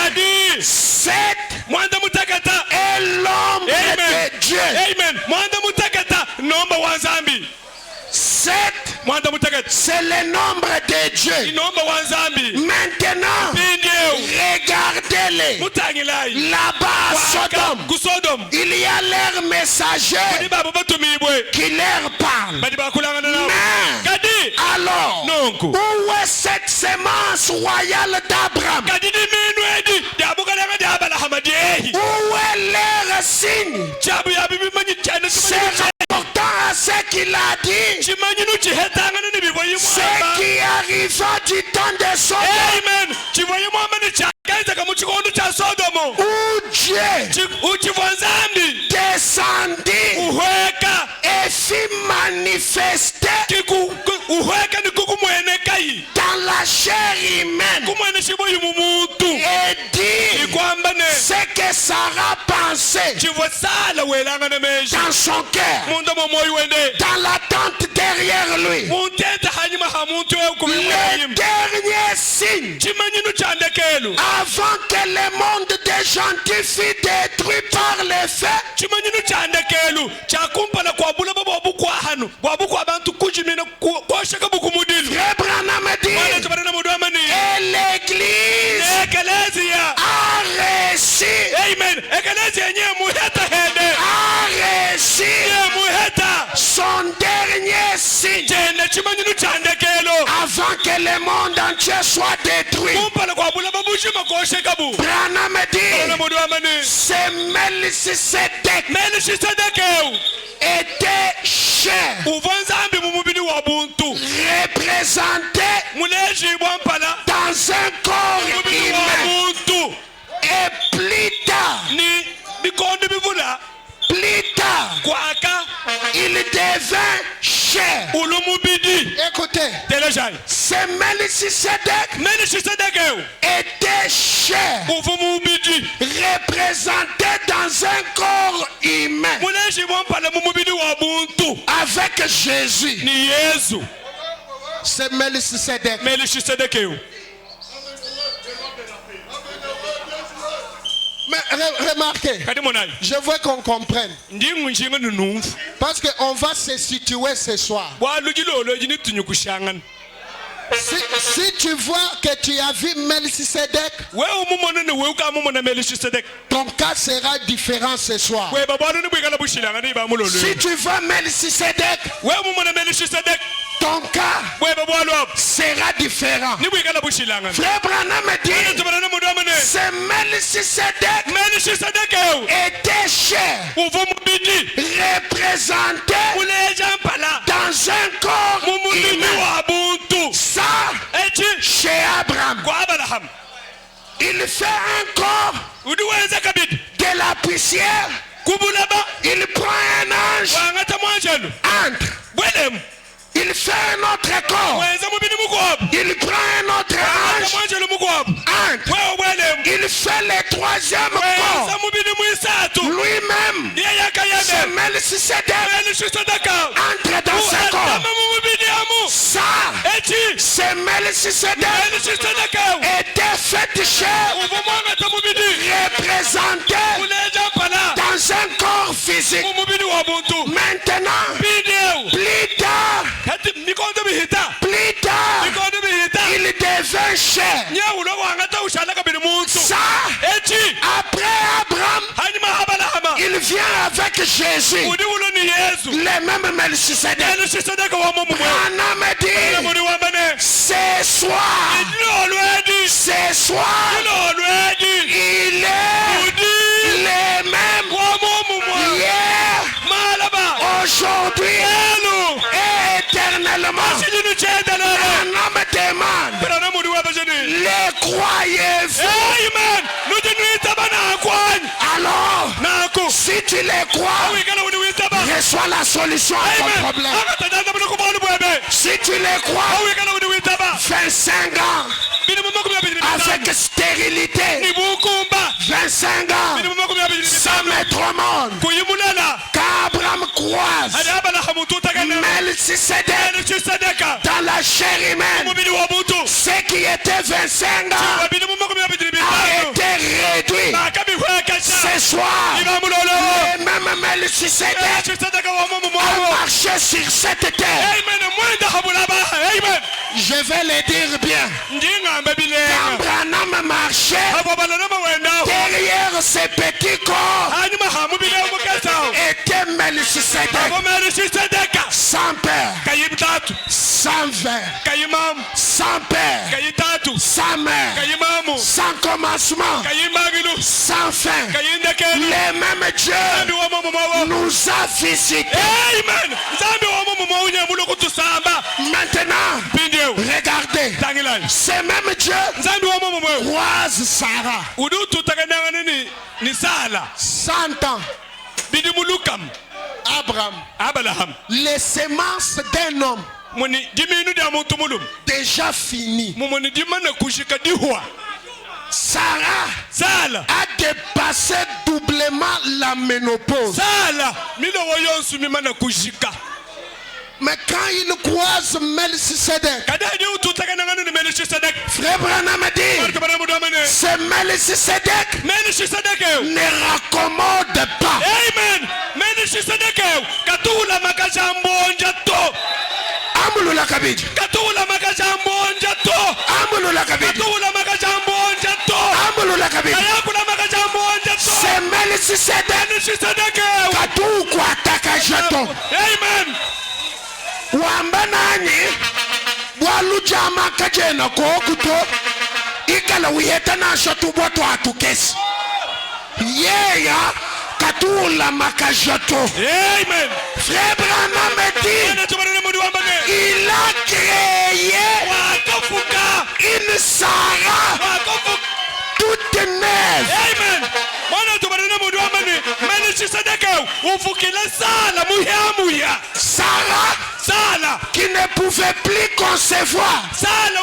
Kadi. 7 Mwanda mutakata. est l'ombre Amen. de Dieu. Amen. Mwanda mutakata nomba wa Zambi. 7, Mwanda mutakata. c'est le nombre de Dieu. Nomba wa Zambi. Maintenant, Bindieu. regardez-les. Mutangilai. Là-bas à Sodome, Kusodom. il y a leur messager Kadi babu batumibwe. qui leur parle. Badi bakulanga na. Mais, Kadi. alors, Nonku. où est cette sémence royale d'Abraham? Kadi di minu edi. Dabukalanga di Abalahama di ehi. Où est leur signe? Chabu ya bibi manyi chane C'est tumani. important à ce qu'il a dit. Chimanyi nu chihetanga ni biboyi Ce mwamba. qui arriva du temps de Sodome, Amen. Chiboyi mwamba ni chakaisa kamuchikondo cha Sodomo. où Dieu Uchivonzambi. descendit Uhweka. et fit manifester Uhweka ni kukumwene kai. dans la chair humaine Kumwene shiboyi mumuntu. et dit Ikwamba ne. ce que Sarah pensait Chivosala welanga ne meji. dans son cœur, Muntu momoyi wende. dans la tente derrière lui. Muntenta hanyuma ha muntu we Le kumwene. dernier signe Chimanyi nu chandekelu. avant que le monde des gentils fût détruit par le feu. Chimanyi nu chandekelu. Chakumpala kwa bula babu kwa hanu. Babu kwa bantu kujimina kwa shaka buku mudilu. Frère Branham Wana dit, tabarana mudwama ni. et l'église Ekelezia. a reçu, Amen. Ekelezia nye muheta hede. a reçu Nye muheta. son dernier signe Jene chimanyi nu chandekelu. avant que le monde entier soit détruit. Kumpala kwa bula babu shima kwa shaka bu. Branham Tabarana dit, mudwama ni. c'est Melchisedec Mele shisadekeu. était cher, Uvonzambi mumubili wa buntu. représenté Muleji bwampala. dans un corps Mumubili wa humain. buntu. Et plus tard, Ni bikondo bivula. Kwaka. il devint cher. Ulumubidi. Écoutez, Telejai. c'est Melchisedec Mele shisadekeu. était cher, Uvumubidi. représenté dans un corps humain Muleji bwampala mumubili wa buntu. avec Jésus. Ni Yesu. C'est Melchisedec. Mele shisadekeu. Mais remarquez, Kadi monai. je veux qu'on comprenne. Ndi ngunshinga nunumfu. Parce qu'on va se situer ce soir. Wa lujilo jini tunyukushangan. Si tu vois que tu as vu Melchisedec, We umumona ni we ukamumona Mele shisadek. ton cas sera différent ce soir. We babano ni bwikala bushilanga ni bamulolo. Si tu vois Melchisedec, We umumona Mele shisadek. ton cas We babwalo. sera différent. Ni bwikala bushilanga. Frère Branham dit, Tabarana mudwama ne. c'est Melchisedec Mele shisadekeu. était cher, Uvumubidi. représenté Muleja mpala. dans un corps Mumubidi humain. wa buntu. Ça, Echi. chez Abraham, Kwa Abraham. il fait un corps Udiwenza kabidi. de la poussière. Kubulaba. Il prend un ange, Wangata mwanjelu. entre. Bwelem. Il fait un autre corps. Wenza mubidi mukwabu. Il prend un autre Wangata ange, mwanjelu mukwabu. entre. Wewe bwelem. Il fait le troisième Wenza corps. mubidi mwisatu. Lui-même, Yeye akayeme. c'est Melchisedec, Mele shisadeka. entre dans ce corps. Uatama mumubidi amu. Ça, Echi. c'est Melchisedec, Mele shisadekeu. était fait cher, Uvumwangata mubidi. représenté Muleja mpala. dans un corps physique. Mumubidi wa buntu. Maintenant, Bideu. plus tard, Kati mikondo bihita. Mikondo bihita. il devint cher. Nyawulo wangata ushala kabiri muntu. Ça, Echi. après Abraham, Hanyuma Abalahama. il vient avec Jésus, Udi wulo ni Yesu. le même Melchisedec. Mele shisadeka wa mumu mwe. Branham dit, Muri wambane. ce soir, Ilo lwedi. ce soir, Ilo lwedi. il est Udi. le même Wa mumu mwe. hier, Malaba. aujourd'hui croyez-vous? Amen. Nous disons tabana kwani. Alors, Nako. si tu les crois, reçois la solution à ton problème. Si tu les crois, 25 ans avec stérilité, 25 ans sans mettre au monde. Qu'Abraham croise Melchisedec dans la chair humaine, ce qui était 25 ans a été réduit. Ce soir, le même Melchisedec a marché sur cette terre. Je vais le dire bien. Quand Branham marchait, derrière ses petits corps était Melchisedec. Sans père, sans verre, sans père, sans mère, sans commencement, sans fin. Le même Dieu nous a visités. Maintenant, regardez, ce même Dieu croise Sarah. 100 ans. Abraham, les semences d'un homme déjà fini. Sarah a dépassé doublement la ménopause. Mais quand il croise Melchisedec, Frère Branham dit, ce Melchisedec ne raccommode pas. Amen. Amulula kabiji. Katula makajambonja to. Amulula kabiji. Katula makajambonja to. Amulula kabiji. Ayakula makajambonja to. Semeli Melchisedec. Katu kwa takajato. Amen. Wamba nani walujama kajena kokuto ikala wiyeta na shatu boto atukesi yeya katula makajato. Amen. Frère Branham dit, il a créé une Sarah toute neuve. Amen. Sarah qui ne pouvait plus concevoir. Sarah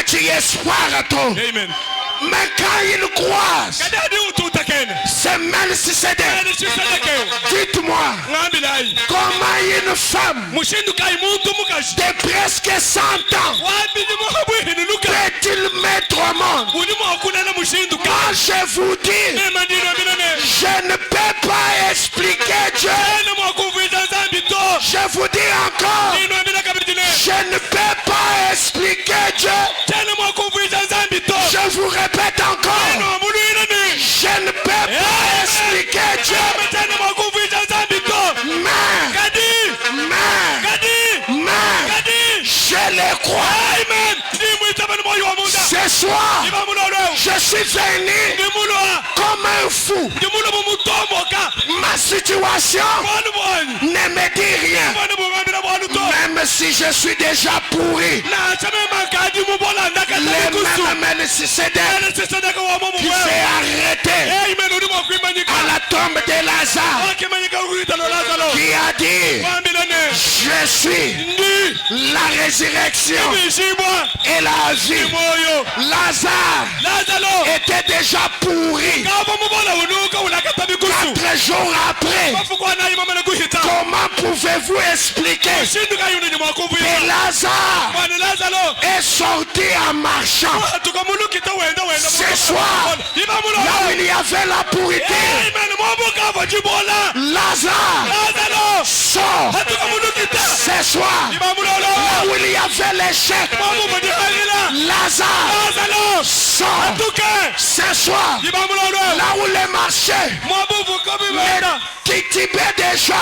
qui espoir à toi. Amen. Mais quand il croise, c'est Melchisedec. Dites-moi, comment une femme de presque 100 ans peut-il mettre au monde? Moi je vous dis, je ne peux pas expliquer Dieu. Je vous dis encore, je ne peux pas expliquer Dieu. Je vous répète encore, je ne peux pas expliquer Dieu. Mais je le crois. Ce soir, je suis venu comme un fou. Ma situation ne me dit rien. Même si je suis déjà pourri. Le même Melchisedec qui s'est arrêté à la tombe de Lazare, qui a dit, je suis la résurrection et la vie. Lazare était déjà pourri. 4 jours après, comment pouvez-vous expliquer que Lazare est sorti en marchant? Ce soir, là où il y avait la pourrité, Lazare sort. Ce soir, là où il y avait l'échec, Lazare sort. Ce soir, là où les marchés qui tibait déjà,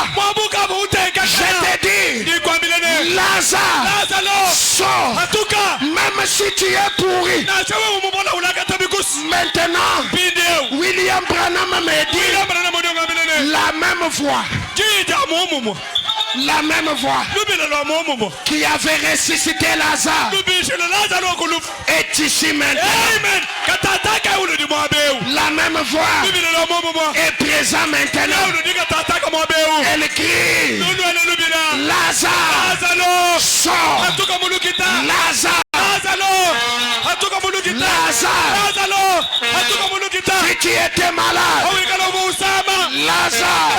je te dis, Lazare sort. Même si tu es pourri. Maintenant, William Branham me dit la même voix. La même voix qui avait ressuscité Lazare est ici maintenant. La même voix est présente maintenant. Elle crie. Lazare, sors. Lazare. Lazare, si tu étais malade. Lazare,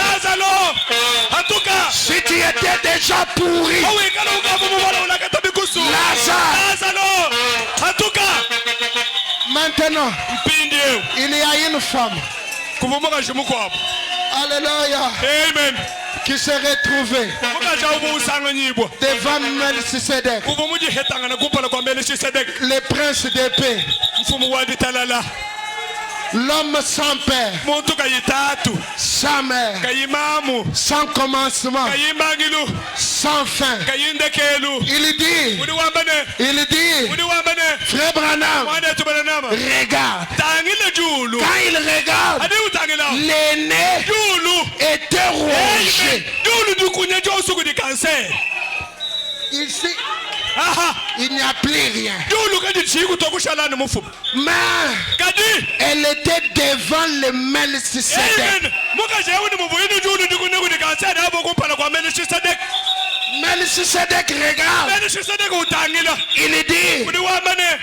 si tu étais déjà pourri. Lazare, maintenant, il y a une femme. Alléluia. Amen. Qui s'est retrouvée devant Melchisedec, le prince de paix, l'homme sans père, sans mère, sans commencement, sans fin. Il dit, frère Branham, regarde. Quand il regarde, l'aîné était rouge. Ici, il n'y a plus rien. Mais elle était devant le Melchisedec. Melchisedec regarde. Il dit,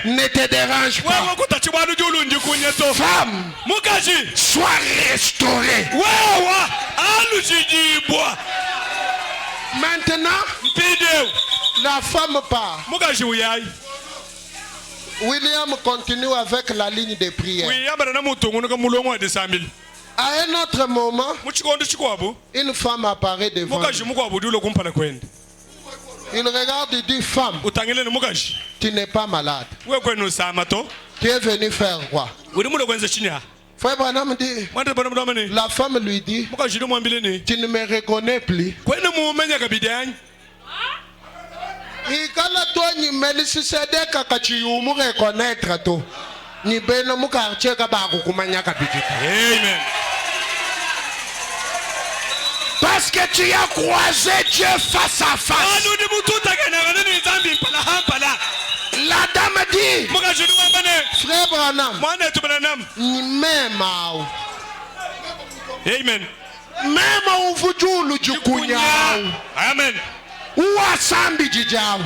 ne te dérange pas. Femme, sois restaurée. Maintenant, la femme part. William continue avec la ligne de prière. À un autre moment, une femme apparaît devant lui. Il regarde et dit, femme, tu n'es pas malade. Tu es venu faire quoi? Frère Branham dit, la femme lui dit, tu ne me reconnais plus. Ikala to ni Melchisedec akachiyumu reconnaître to. Ni beno mu quartier ka ba ko kumanya ka bikita. Amen. Parce que tu as croisé Dieu face à face. La dame dit, frère Branham, ni même Amen. Même au vujulu jukunya. Amen. Ou à Sambi Djidjao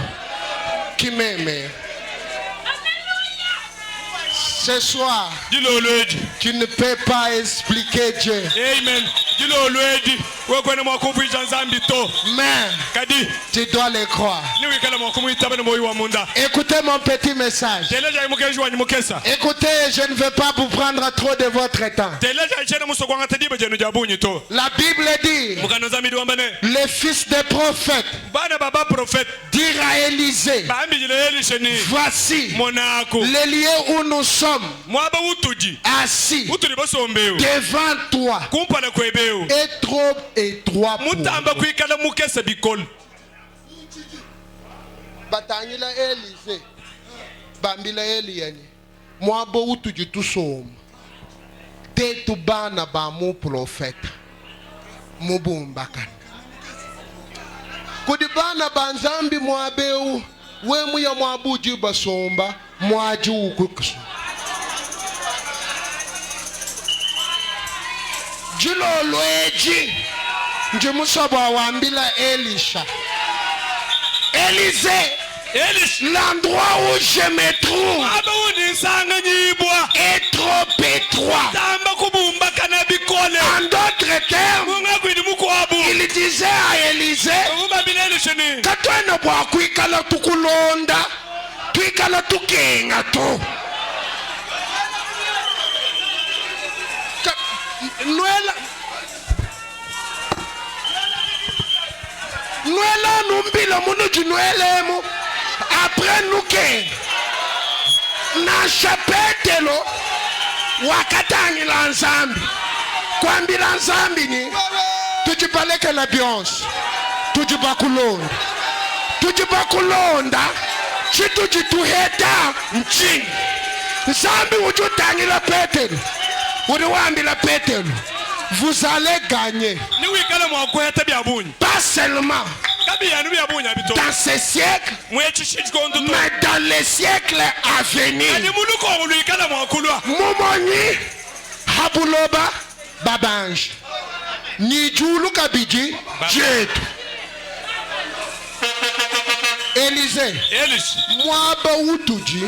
qui m'aime. Ce soir, tu ne peux pas expliquer Dieu. Amen. Mais tu dois le croire. Écoutez mon petit message. Écoutez, je ne veux pas vous prendre trop de votre temps. La Bible dit, les fils des prophètes dirent à Élisée, voici les lieux où nous sommes assis devant toi est trop étroit pour nous. Batangila Élisée, Bambila Eliani, moi beau tu dis tout somme. T'es tout bana ba mon prophète, mon bon bakan. Kudibana banzambi moi beu, we muya moi buji basomba, moi ju kukusu. Jilo loeji, njemusaba wambila Elisha. Élisée, l'endroit où je me trouve est trop étroit. En d'autres termes, il disait à Élisée, quand tu ne bois qu'à tukulonda, tu es la tukenga to. Nuela numbila munuju nuelemo après nuke na chapetelo wakatangi la nzambi kwambi la nzambi ni tujipaleke la bionse tujibakulonda chitujituheta nchini nzambi ujutangi la petelo uriwambi la petelo vous allez gagner. Pas seulement dans ces siècles, mais dans les siècles à venir. Momoni Habuloba Babange Nijulu Kabiji Jetu Élysée moi Baoutuji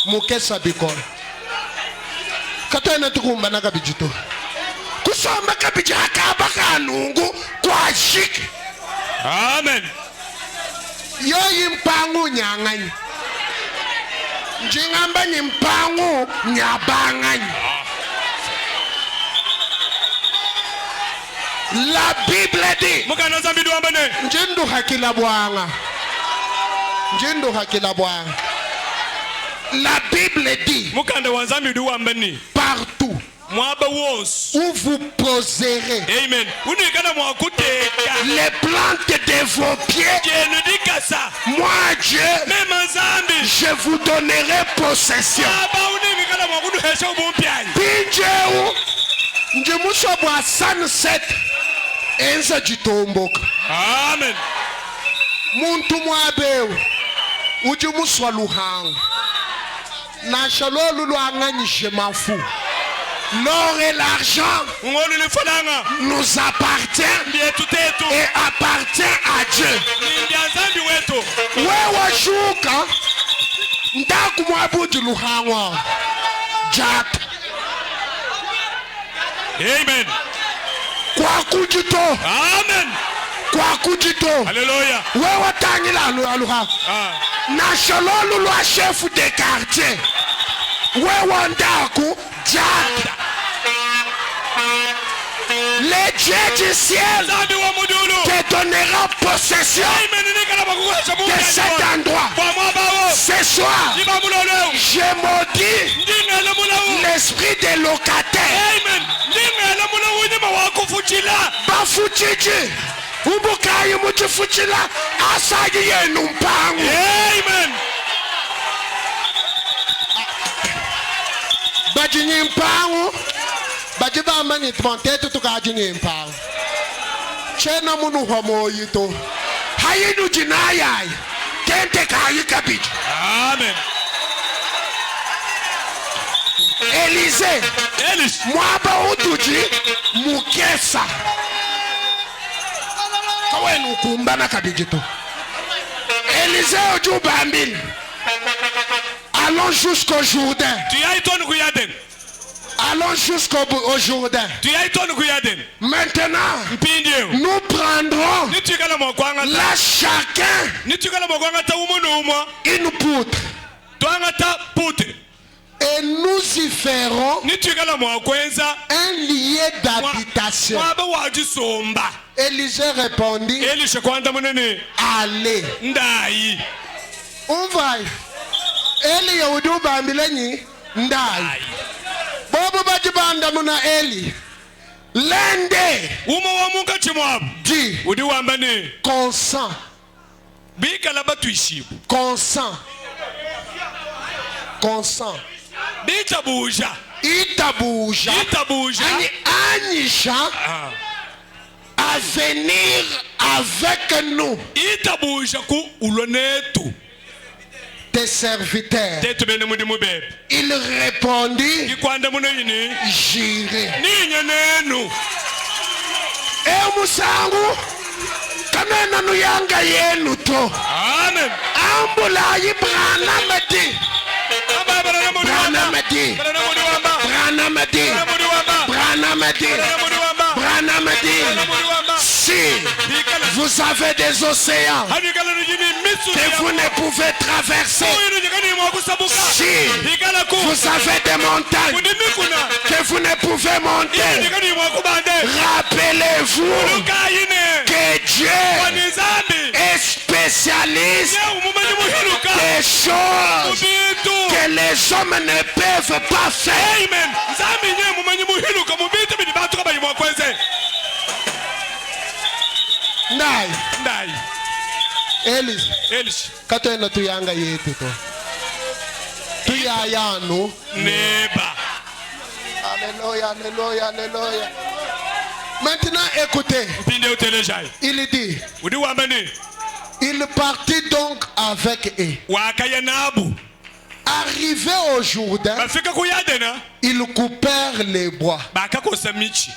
Mukesa Bikon Katana Tukumba na Kabijito Kusoma Kabiji Hakabaka Nungu kwa shik. Amen. Yo impangu nyangani Njingamba nyimpangu nyabangani. La Bible dit Njindu hakila bwanga. Njindu hakila bwanga. La Bible dit partout où vous poserez les plantes de vos pieds, moi Dieu, je vous donnerai possession. Pinjeu Njemusobwa sunset enza jitomboka. Amen. Muntu mwabeu ujimuswa luhanga na shalolu luanganyishe mafu. L'or et l'argent nous appartient et appartient à Dieu. Wewe shuka ndakumwabudu luhangwa jata. Amen. Kwa kujito. Amen. Kwa kujito. Hallelujah. Wewe tangila luha. Na shalolu lwa chef de quartier. Wewe ndaku jata. Les dieux du ciel te donneront possession de cet endroit. Ce soir, je maudis l'esprit des locataires. Bafutiji, ubukayi muchifuchila, asagi yenu mpangu. Amen. Bajinyi mpangu. Bajiba mani tmontetu tukajinyi mpangu. Chena munu homo yito. Hayinu jinayai. Kente kayi kabiji. Amen. Élysée. Mwaba utuji mukesa. Kawenu kumbana kabiji to. Élysée ojubambili. Allons jusqu'au Jourdain. Allons jusqu'au Jourdain. Maintenant, nous prendrons là chacun une poutre. Et nous y ferons un lieu d'habitation. Élisée répondit, allez. On va. Eli Yahudu Bambileni ndai. Bobo bajibanda muna Eli. Lende. Uma wa munga chimwab. Di. Udi wambani. Consent. Bika la batuishibu. Consent. Consent. Bitabuja. Itabuja. Itabuja. Ani anisha. À venir avec nous. Itabuja ku ulonetu. Tes serviteurs. Il répondit, j'irai. Et Musangu, kamena nuyanga yenu to. Amen. Ambula Branamadi. Branamadi. Branamadi. Branamadi. Branamadi. Si vous avez des océans que vous ne pouvez traverser, si vous avez des montagnes que vous ne pouvez monter, rappelez-vous que Dieu est spécialiste des choses que les hommes ne peuvent pas faire. Ndai. Elis. Katena tuyanga yetu to. Tuyayanu. Neba. Hallelujah, hallelujah, hallelujah. Maintenant, écoutez. mpinde utelejayo Il dit, udi wambani il partit donc avec eux. wakaya nabu Arrivé au Jourdain, bafika ku yadena ils coupèrent les bois. bakakosa michi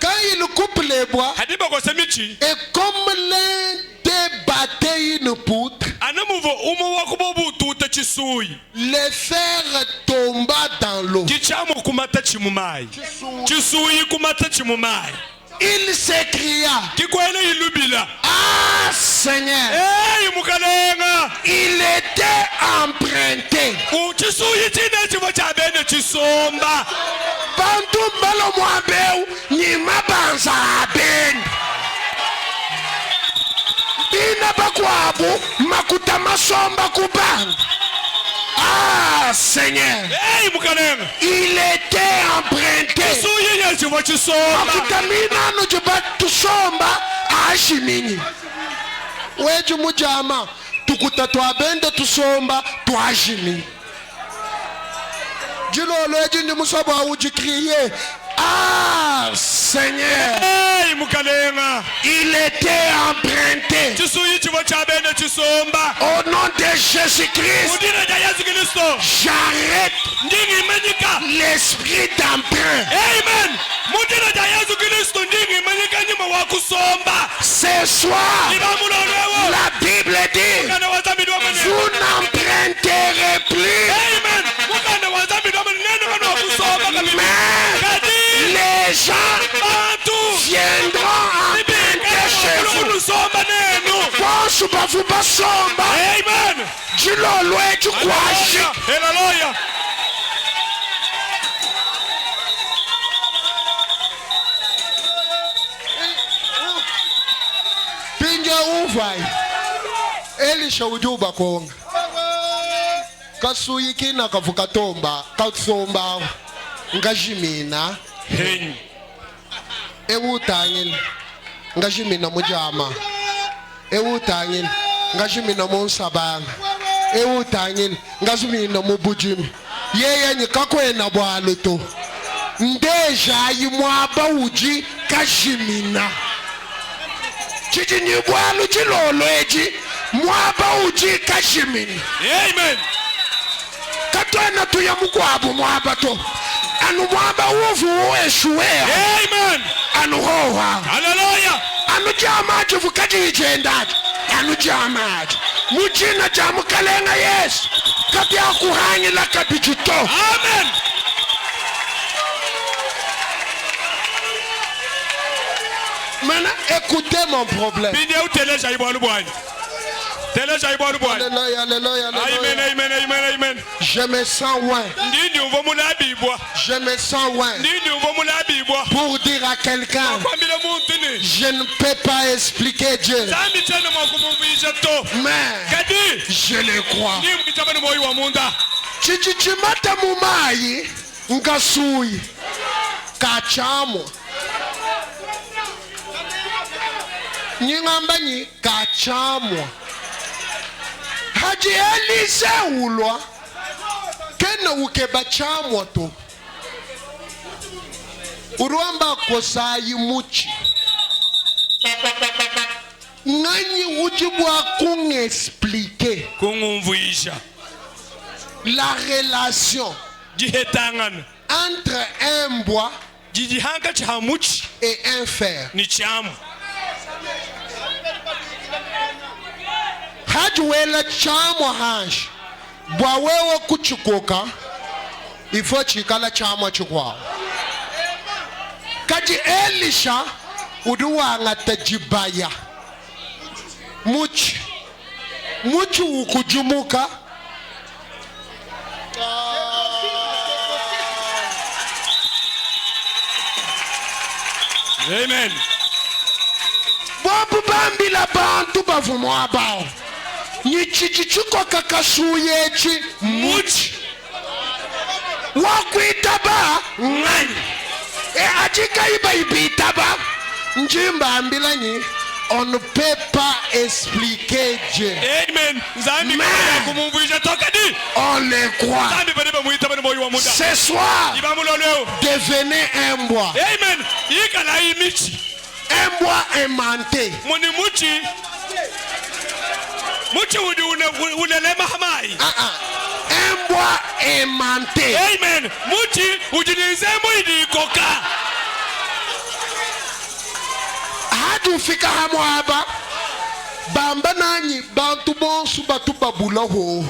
Quand ils coupent les bois, hadi bakosa michi et comme l'un débattait une poutre, anamuvo umo wakubo bututa chisuyi le fer tomba dans l'eau. chichamu kumata chimumai chisuyi kumata chimumai Il s'écria, kikwele ilubila ah Seigneur, hey mukalenga il était emprunté. chisuyi chine chivo chabene chisomba Bantu mbalo mwabeu ni mabanza abeni. Bina bakwabu makuta masomba kubanga. Ah Seigneur, hey mukalenga il était emprunté. chisuyi nye chivo chisomba Makuta mina nujuba tusomba ashiminyi. Weju mujama tukuta twabende tusomba twashimi. Jilolo eju ndi musobo awuji crier. Ah Seigneur, hey mukalenga il était emprunté. chisuyi chivo chabene chisomba Au nom de Jésus-Christ, udina ja Yesu Kristo j'arrête ndingi menyika l'esprit d'emprunt. amen mudina ja Yesu Kristo ndingi menyika nyuma wa kusomba Ce soir, ibamulolwewo la Bible dit, kana wazambidwa mene vous n'emprunterez plus, amen mukana wazambidwa mene neno kana wakusomba kabili mais kadi les gens bantu viendront emprunter chez vous. kusomba neno Bonsu bavu basomba, amen jilolo eju kwashi. haleluya Pinge uvai, Elisha ujuba konga. Kasuyiki na kavuka tomba, kasomba, ngajimina. hen Ewu tangin, ngajimina mujama. Ewu tangin, ngajimina monsabanga. Ewu tangin, ngajimina mubujim. Yeye nyikakwe na bwaluto. Ndeja yimwaba uji kajimina. Chichi ni bwalu chilolo eji mwaba uji kajimina. amen Katwana tuya mukwabu mwaba to. Anu mwaba uvu ueshuwea. amen Anu hoa. haleluya Anu jamaji vukaji ijendaji. Anu jamaji. Mujina jamu kalenga Yesu. Kapya kuhanyi la kabijuto. amen Maintenant, écoutez mon problème. pinde uteleja ibwalu bwanyi teleja ibwalu bwanyi Alléluia, alléluia, amen alléluia. amen amen amen Je me sens loin. ndindi umva mulabibwa Je me sens loin. ndindi umva mulabibwa Pour dire à quelqu'un, kwambile muntu ni je ne peux pas expliquer Dieu. zambi tena mwakumumvisha to Mais kadi je le crois. ni mkitabani moyo wa munda Chichichimata mumayi ngasuyi kachamo. Nyingamba ni kachamo. Haji Elise ulwa kena ukeba chamwa to. Uruamba kosayi muchi. Nganyi ujibwa expliquer kungumvisha la relation jihetangana entre un bois jijihanga chamuchi et un fer. ni chamu Hajuwela chamwa hash. Bwa wewe kuchikoka ifo chikala chamwa chikwa. Kaji Elisha uduwa ngatajibaya. Muchi ukujumuka. amen Bobu bambila bantu bavumwa bao. Nyichichichiko kakasuyechi muchi. Wakuitaba ngani. Ajika iba ibitaba. Njimba ambilanyi. On ne peut pas expliquer Dieu. amen zambi Man. kumumvisha to kadi On le croit. zambi bade bamuitabani Ce soir, devenez un bois. Amen. Yikala imichi. Un bois aimanté. Muni muchi. Muchi unelema hamai. Un bois aimanté. Amen. Muchi ujinizemo idikoka. Hadu fika hamwaba. Bamba nanyi bantu bonsu batu babula ho.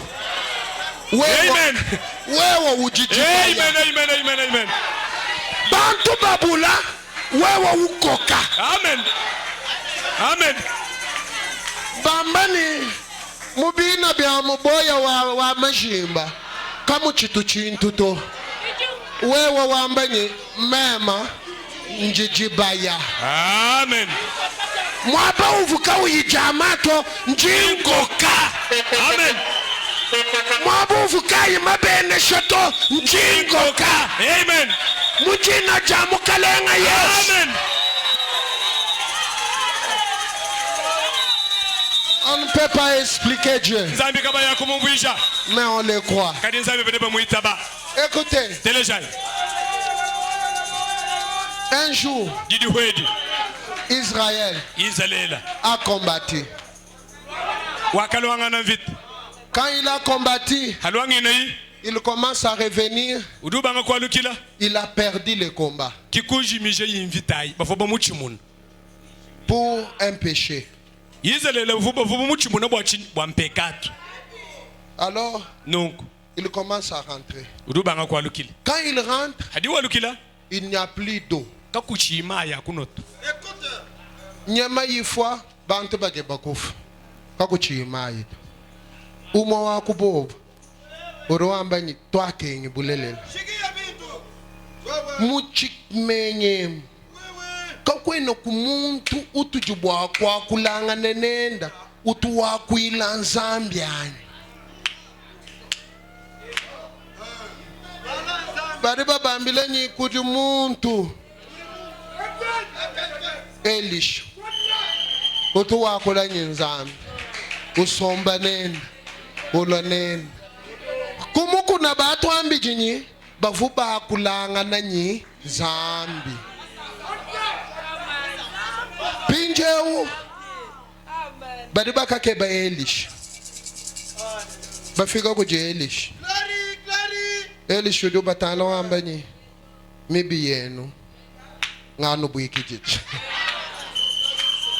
Amen. Wewe ujijibaya. Amen. Bantu babula wewe ukoka. Amen. Bambani mubina bya muboya wa majimba kamu chitu chintu to wewe wambanye mema njijibaya. Amen. Mwaba uvuka uyijamato njingoka. Amen. Mwaba uvuka imabene shoto njingoka. Amen. Mujina jamu kalenga yes. Amen. On ne peut pas expliquer Dieu, mais on le croit. Écoutez, un jour, Israël a combattu. Quand il a combattu, il commence à revenir. Il a perdu le combat pour un péché. Alors, il commence à rentrer. Quand il rentre, il n'y a plus d'eau. Nyama yifwa bantu bage bakufu kakuchimaye umo wa kubob orowamba ni twake nyibulelele muchikmenye kakweno kumuntu utujubwa kwa kulanga nenenda utuwa kuila nzambyani bari babambile nyi kuti muntu Elisha utuwa kula nzambi usomba nenda ulo nenda kumukuna batu ambi jinyi bavuba kulanga nanyi zambi pinjewu bari bakakeba Elisha bafika kuje Elisha Elisha do batala wamba nyi mibi yenu nganu buyikijiji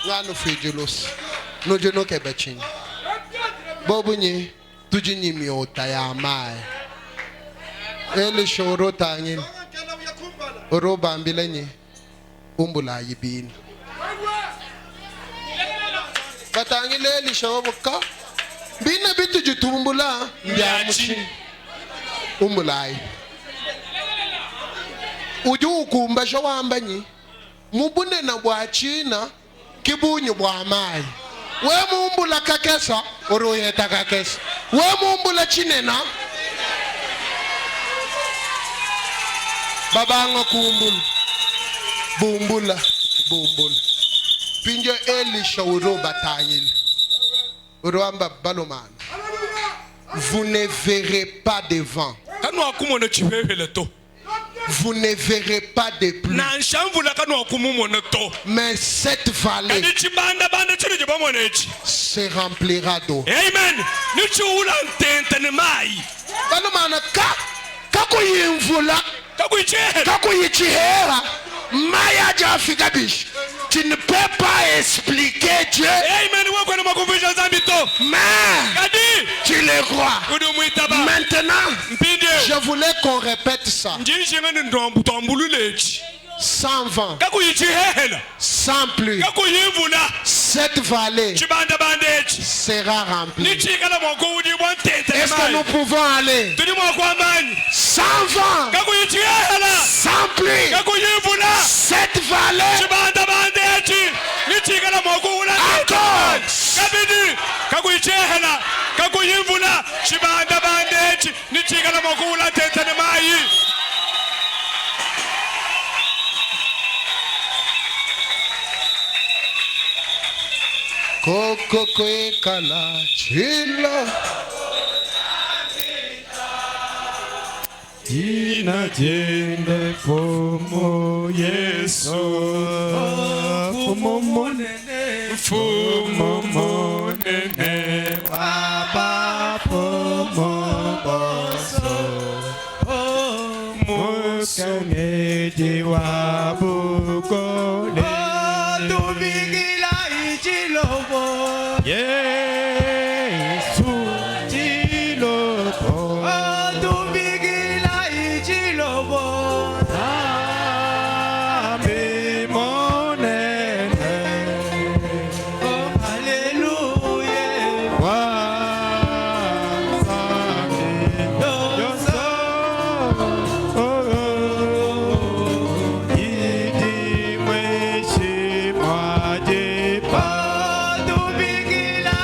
nganu fijulos no jeno kebachin bobunyi tujinyi miota ya mai Elisha urota ngin uroba ambilenyi umbula yibini batangile Elisha wobuka bina bitu jitumbula ndiamuchi umbulai uju kumba shawambanyi mubune na bwa china kibunyi bwa mai we mumbula kakesa uroyeta kakesa we mumbula chinena babanga kumbula bumbula pinje Elisha uroba tangile uroamba balomana vous ne verrez pas de vent. Vous ne verrez pas de pluie. Mais cette vallée se remplira d'eau. Amen. Balomana kakuyimvula kakuyichihera maya jafika bish. Tu ne peux pas expliquer Dieu. Mais tu le crois. Maintenant, je voulais qu'on répète ça. Sans vent, sans pluie, cette vallée sera remplie. Est-ce que nous pouvons aller sans vent, sans pluie, cette vallée Koko kala chila Jina jende fumo Yesu, fumo monene, fumo monene, waba fumo boso, mukangeji wabukole, tubigila ichilobo, Yesu chilobo. Bigila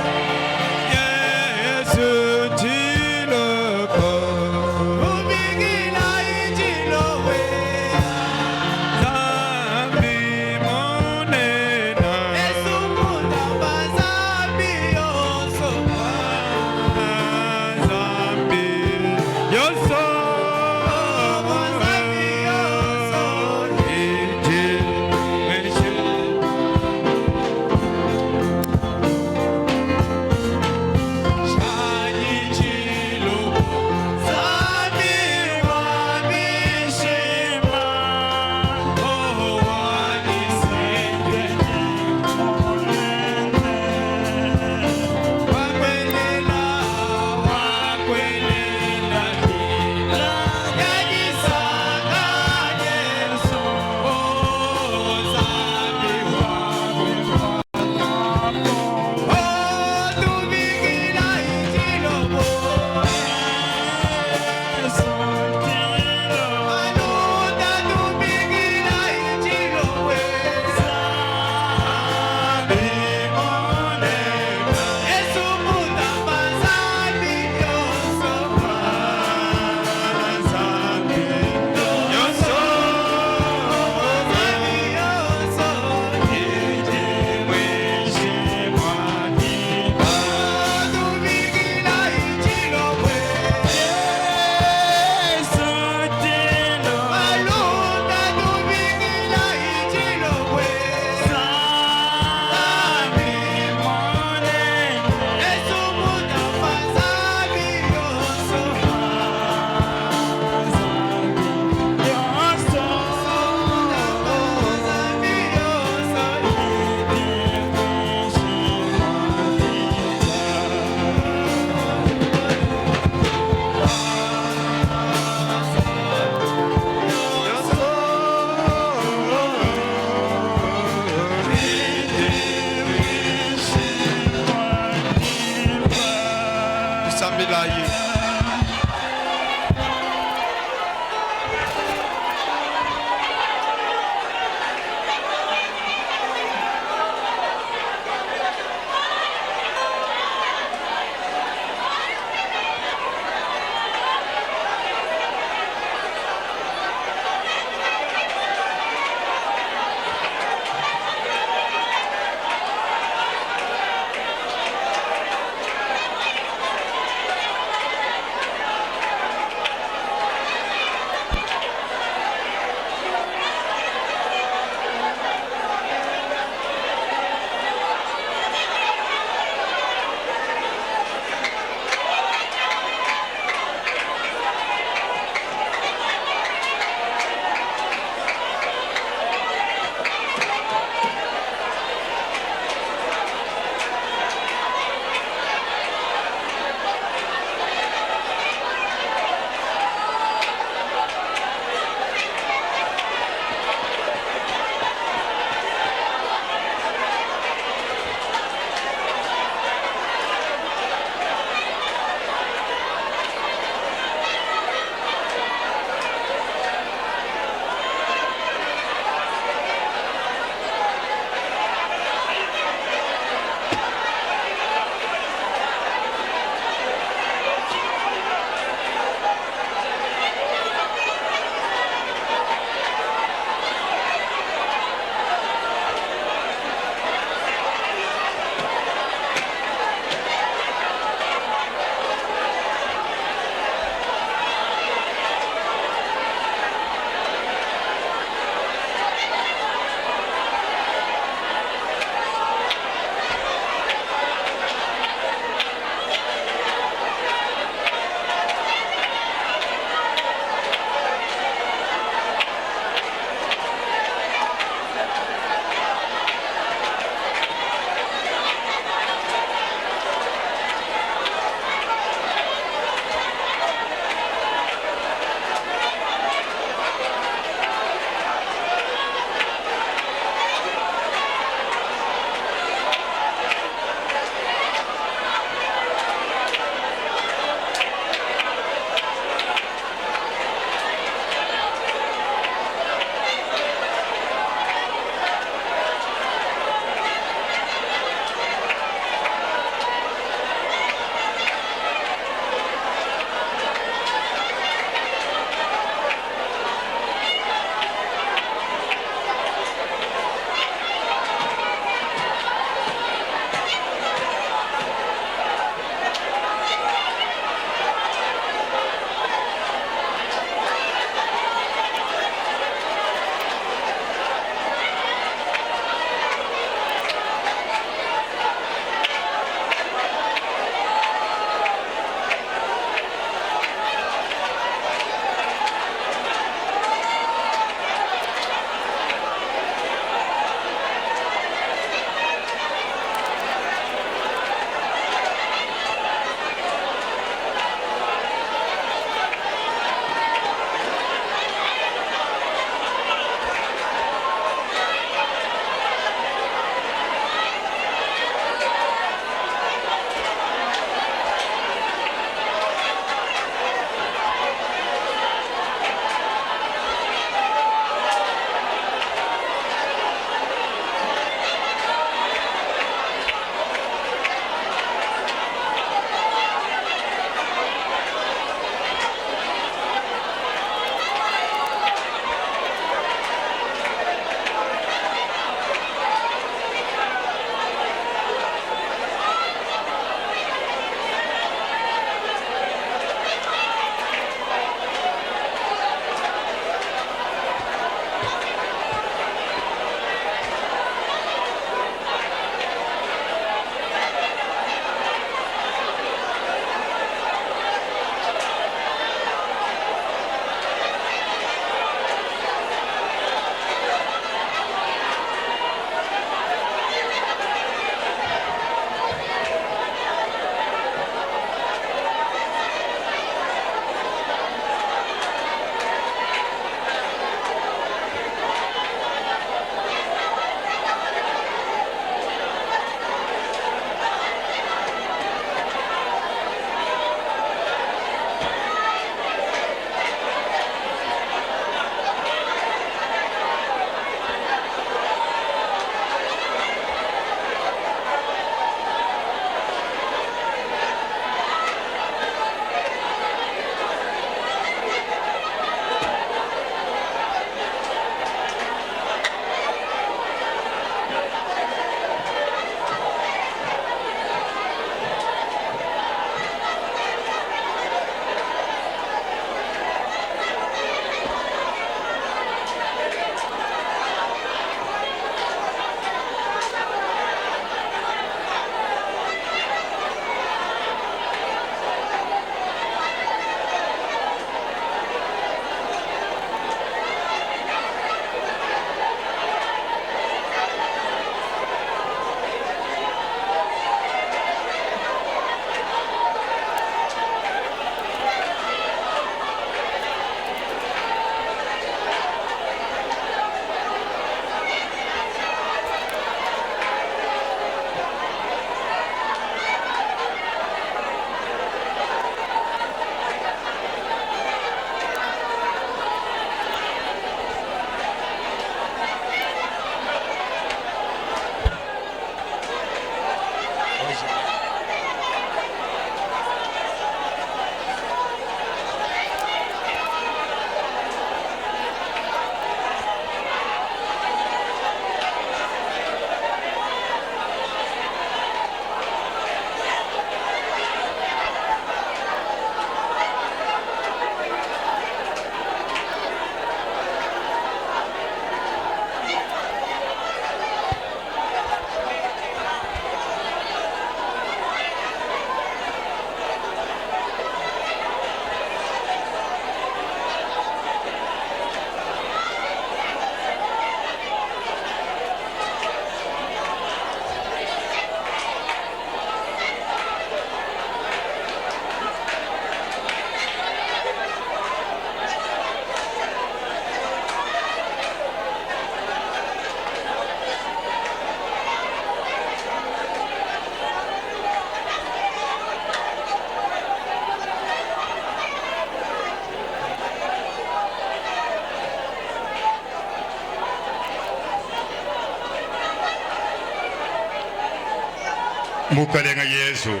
mukalenga Yesu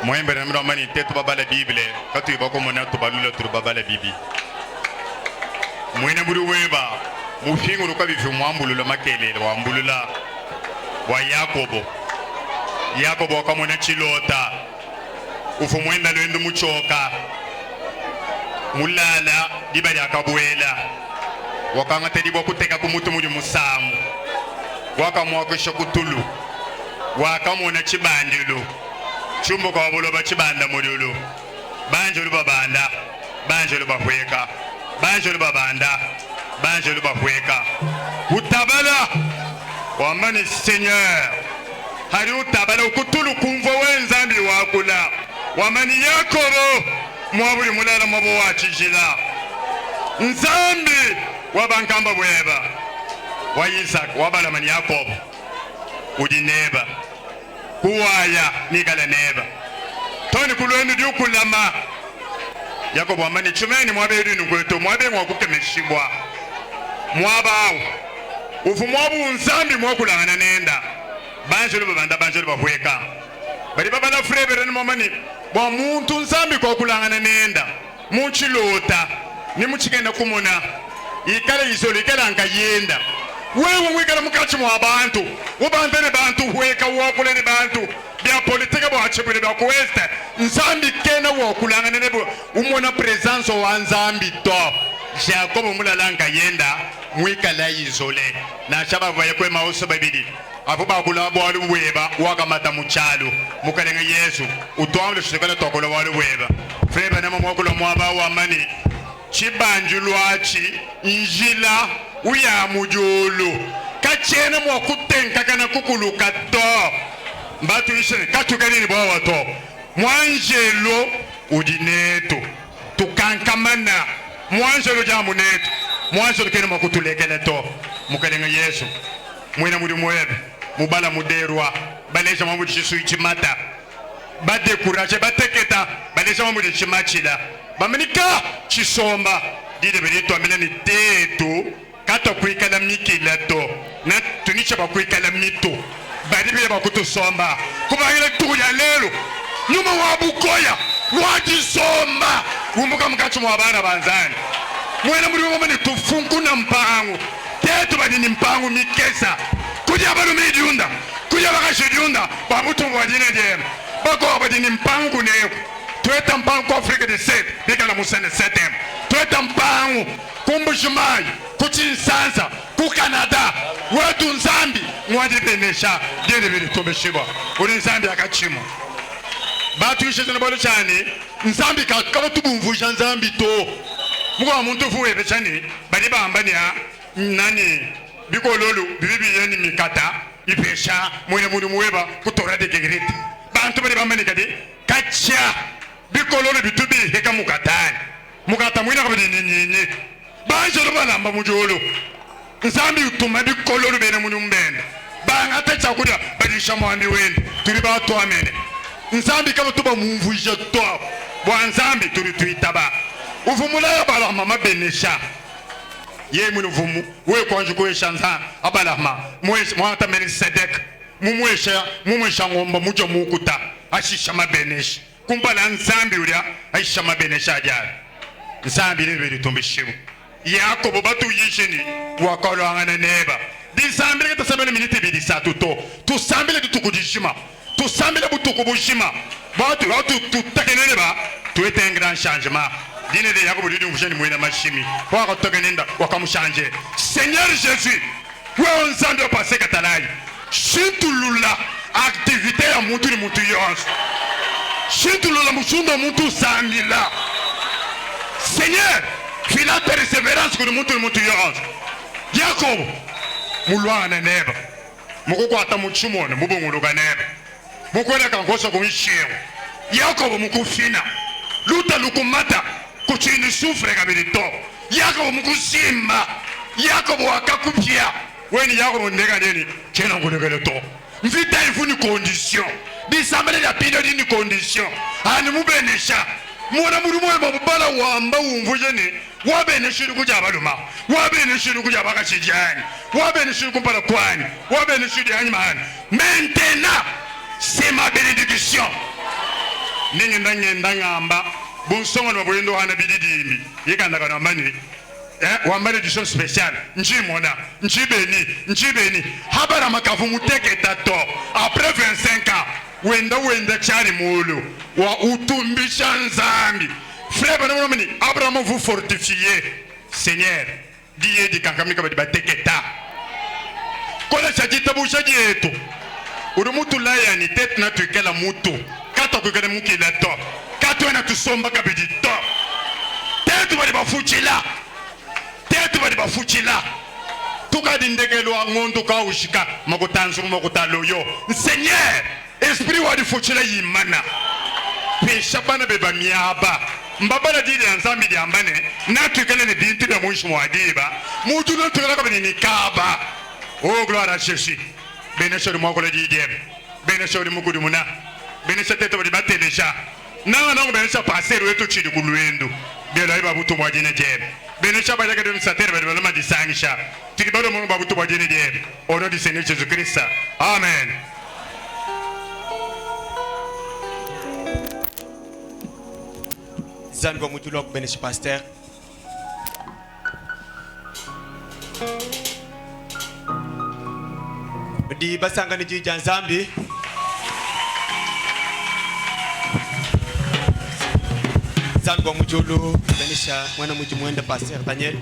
mwembe na mra mani tetu babala Bible katu ibako mona to balula to babala bibi mwene buru weba mufingo ruka bifu mwambulula makelele wambulula wa Yakobo akamona chilota ufu mwenda lwendo muchoka mulala dibali akabwela wakanga tedibwa kuteka kumutu muli musamu wakamwakisha kutulu wakamona chibandilo chumbo kwa buloba chibanda mululu banjo lubabanda banjo lubahweka banjo lubabanda banjo lubahweka utabala wamani Seigneur hari utabala ukutulu kumvo wenzambi wakula wamani Yakobo mwabuli mulala mwabo wachijila nzambi wabankamba bweba wa Isaac wabala mani Yakobo udineba kuwaya nikala neba toni kulwenu diukulama Yakobo amani chumeni mwaberu nugweto mwabe mwakukemeshibwa mwabawo ufu mwabu nzambi mwakulangana nenda banjolo babanda banjolo bahweka bali babala frebere ni momani bwa muntu nzambi kwa kulangana nenda muchilota ni muchigenda kumona ikala izolo ikala angayenda wewe mwikala mukachi mwa abantu ubandene bantu hweka wakulene bantu bya politika bwa chibule bya kuwesta nzambi kena wakulangana nebo umona presence wa nzambi to Jacob mulalanga yenda mwikala izole na chaba vaye kwe mauso babidi avuba kula bwalu weba wakamata muchalo mukalenga Yesu utwamle shikana tokola walu weba freba na mwakula mwaba wa mani chibanjulwachi injila uya mujulu kachene mwakutenka kana kukuluka to mbatu ishene katukanini bwa wato mwanjelo udineto tukankamana mwanjelo jamuneto mwanjelo kene mwakutulekele to mukalenga Yesu mwena muri mwebe mubala muderwa balesha mamudi chisuichi mata bade kuraje bateketa balesha mamudi chimachila bamenika chisomba dide benito amene tetu kato kuikala mikila to na tunicha bakuikala mito badi bile bakutusomba kubaile tuya lelo nyuma wabukoya wajisomba umuka mkachu mwabana banzani mwena muri wamani tufunku na mpangu tetu badi ni mpangu mikesa kuja balu midiunda kuja bakashidiunda babutu mwajine jema bako wabadi ni mpangu neku tueta mpangu kwa Afrika de Sud bika na musene setem tueta mpangu kumbushimai kuchinsansa ku Canada wetu nzambi mwajipenesha dede bili tobeshiba uri nzambi akachimo batu isheze nabalo chani nzambi kakaba tubumvusha nzambi to muko muntu fuwe bechani bali bambani ya nani biko lolu bibi yani mikata ipesha mwene muri muweba kutora de gegrete bantu bali bambani kadi kacha biko lolu bitubi heka mukatani mukata mwina kabidi nini banjolo balamba mujolo nzambi utuma biko lolu bene muni mbende banga techa kudia badisha mwambi wende turi ba to amene nzambi kama tuba mumvuje to bwa nzambi turi tuitaba uvumula ya bala mama benesha ye muni vumu we konju ko eshanza abala ma mwata meni sedek mumwesha ngomba mujo mukuta ashisha mabenesha kumbala nzambi ulia aisha mabenesha ajari nzambi lebe tumbishibu Yakobo batu yishini wakalo angana neba disambile kata sabele minute bidi satu to tusambile tutukujishima tusambile butukubushima batu tutakenele ba tuete un grand changement dine de Yakobo didi mfusheni mwena mashimi wako tokenenda wakamushanje Seigneur Jésus wewe nzambi opase katalai shintulula activité ya mutu ni mutu yonsu shintulula musundo mutu sambila Seigneur fila perseverance kuni mutu ni mutu yonsu Yakobo mulwana neba mukuko ata muchumone mubonguluka neba mukwela kangosa kumishiyo Yakobo mukufina luta lukumata kuchini sufre kabirito Yakobo mukusimba Yakobo wakakupia weni Yakobo ndega neni chena ngulekele to mvita ifuni condition disambele ya pido dini condition ani mubenesha mwana muri mwe mabala wamba umvuje ni wabene shiri kuja abaluma wabene shiri kuja bakashijani wabene shiri kumpala kwani wabene shiri anyimani. Maintenant c'est ma bénédiction. Ninyi ndangenda ngamba bunsongo no bwendo hana bididimi yekanda kana mani wambale édition spéciale njimona njibeni habara makavu muteke tato après 25 ans wenda chari mulu wa utumbisha nzambi frère bana mani Abraham vous fortifier Seigneur diye di kankamika badi bateketa kola chajita bushaji yetu uri mutu layani tete na tukela mutu kata kukele mukila to kata na tusomba kabidi to tete badi bafuchila tukadi ndekelo angondo ka ushika makotanzu makotaloyo Seigneur esprit wa difuchila yimana pesha bana beba miaba mbabala dili anzambi di ambane na tukele ne bintu da mwisho mwadiba mutu no tukela kabidi nikaba. Oh gloire à Jésus. Bénécheur mwako le didiem bénécheur mukudu muna bénécheur tete badi batelesha nanga bénécheur passer wetu chidi kuluendo bela iba butu mwajine jem bénécheur badi kadem sater badi balama di sangisha tikibado mo babutu mwajine jem au nom du Seigneur Jésus-Christ. Amen. Zango mutulok bénécheur pasteur. Di basanga ni jija nzambi Zango mujulu benisha mwana muji mwenda pasteur Daniel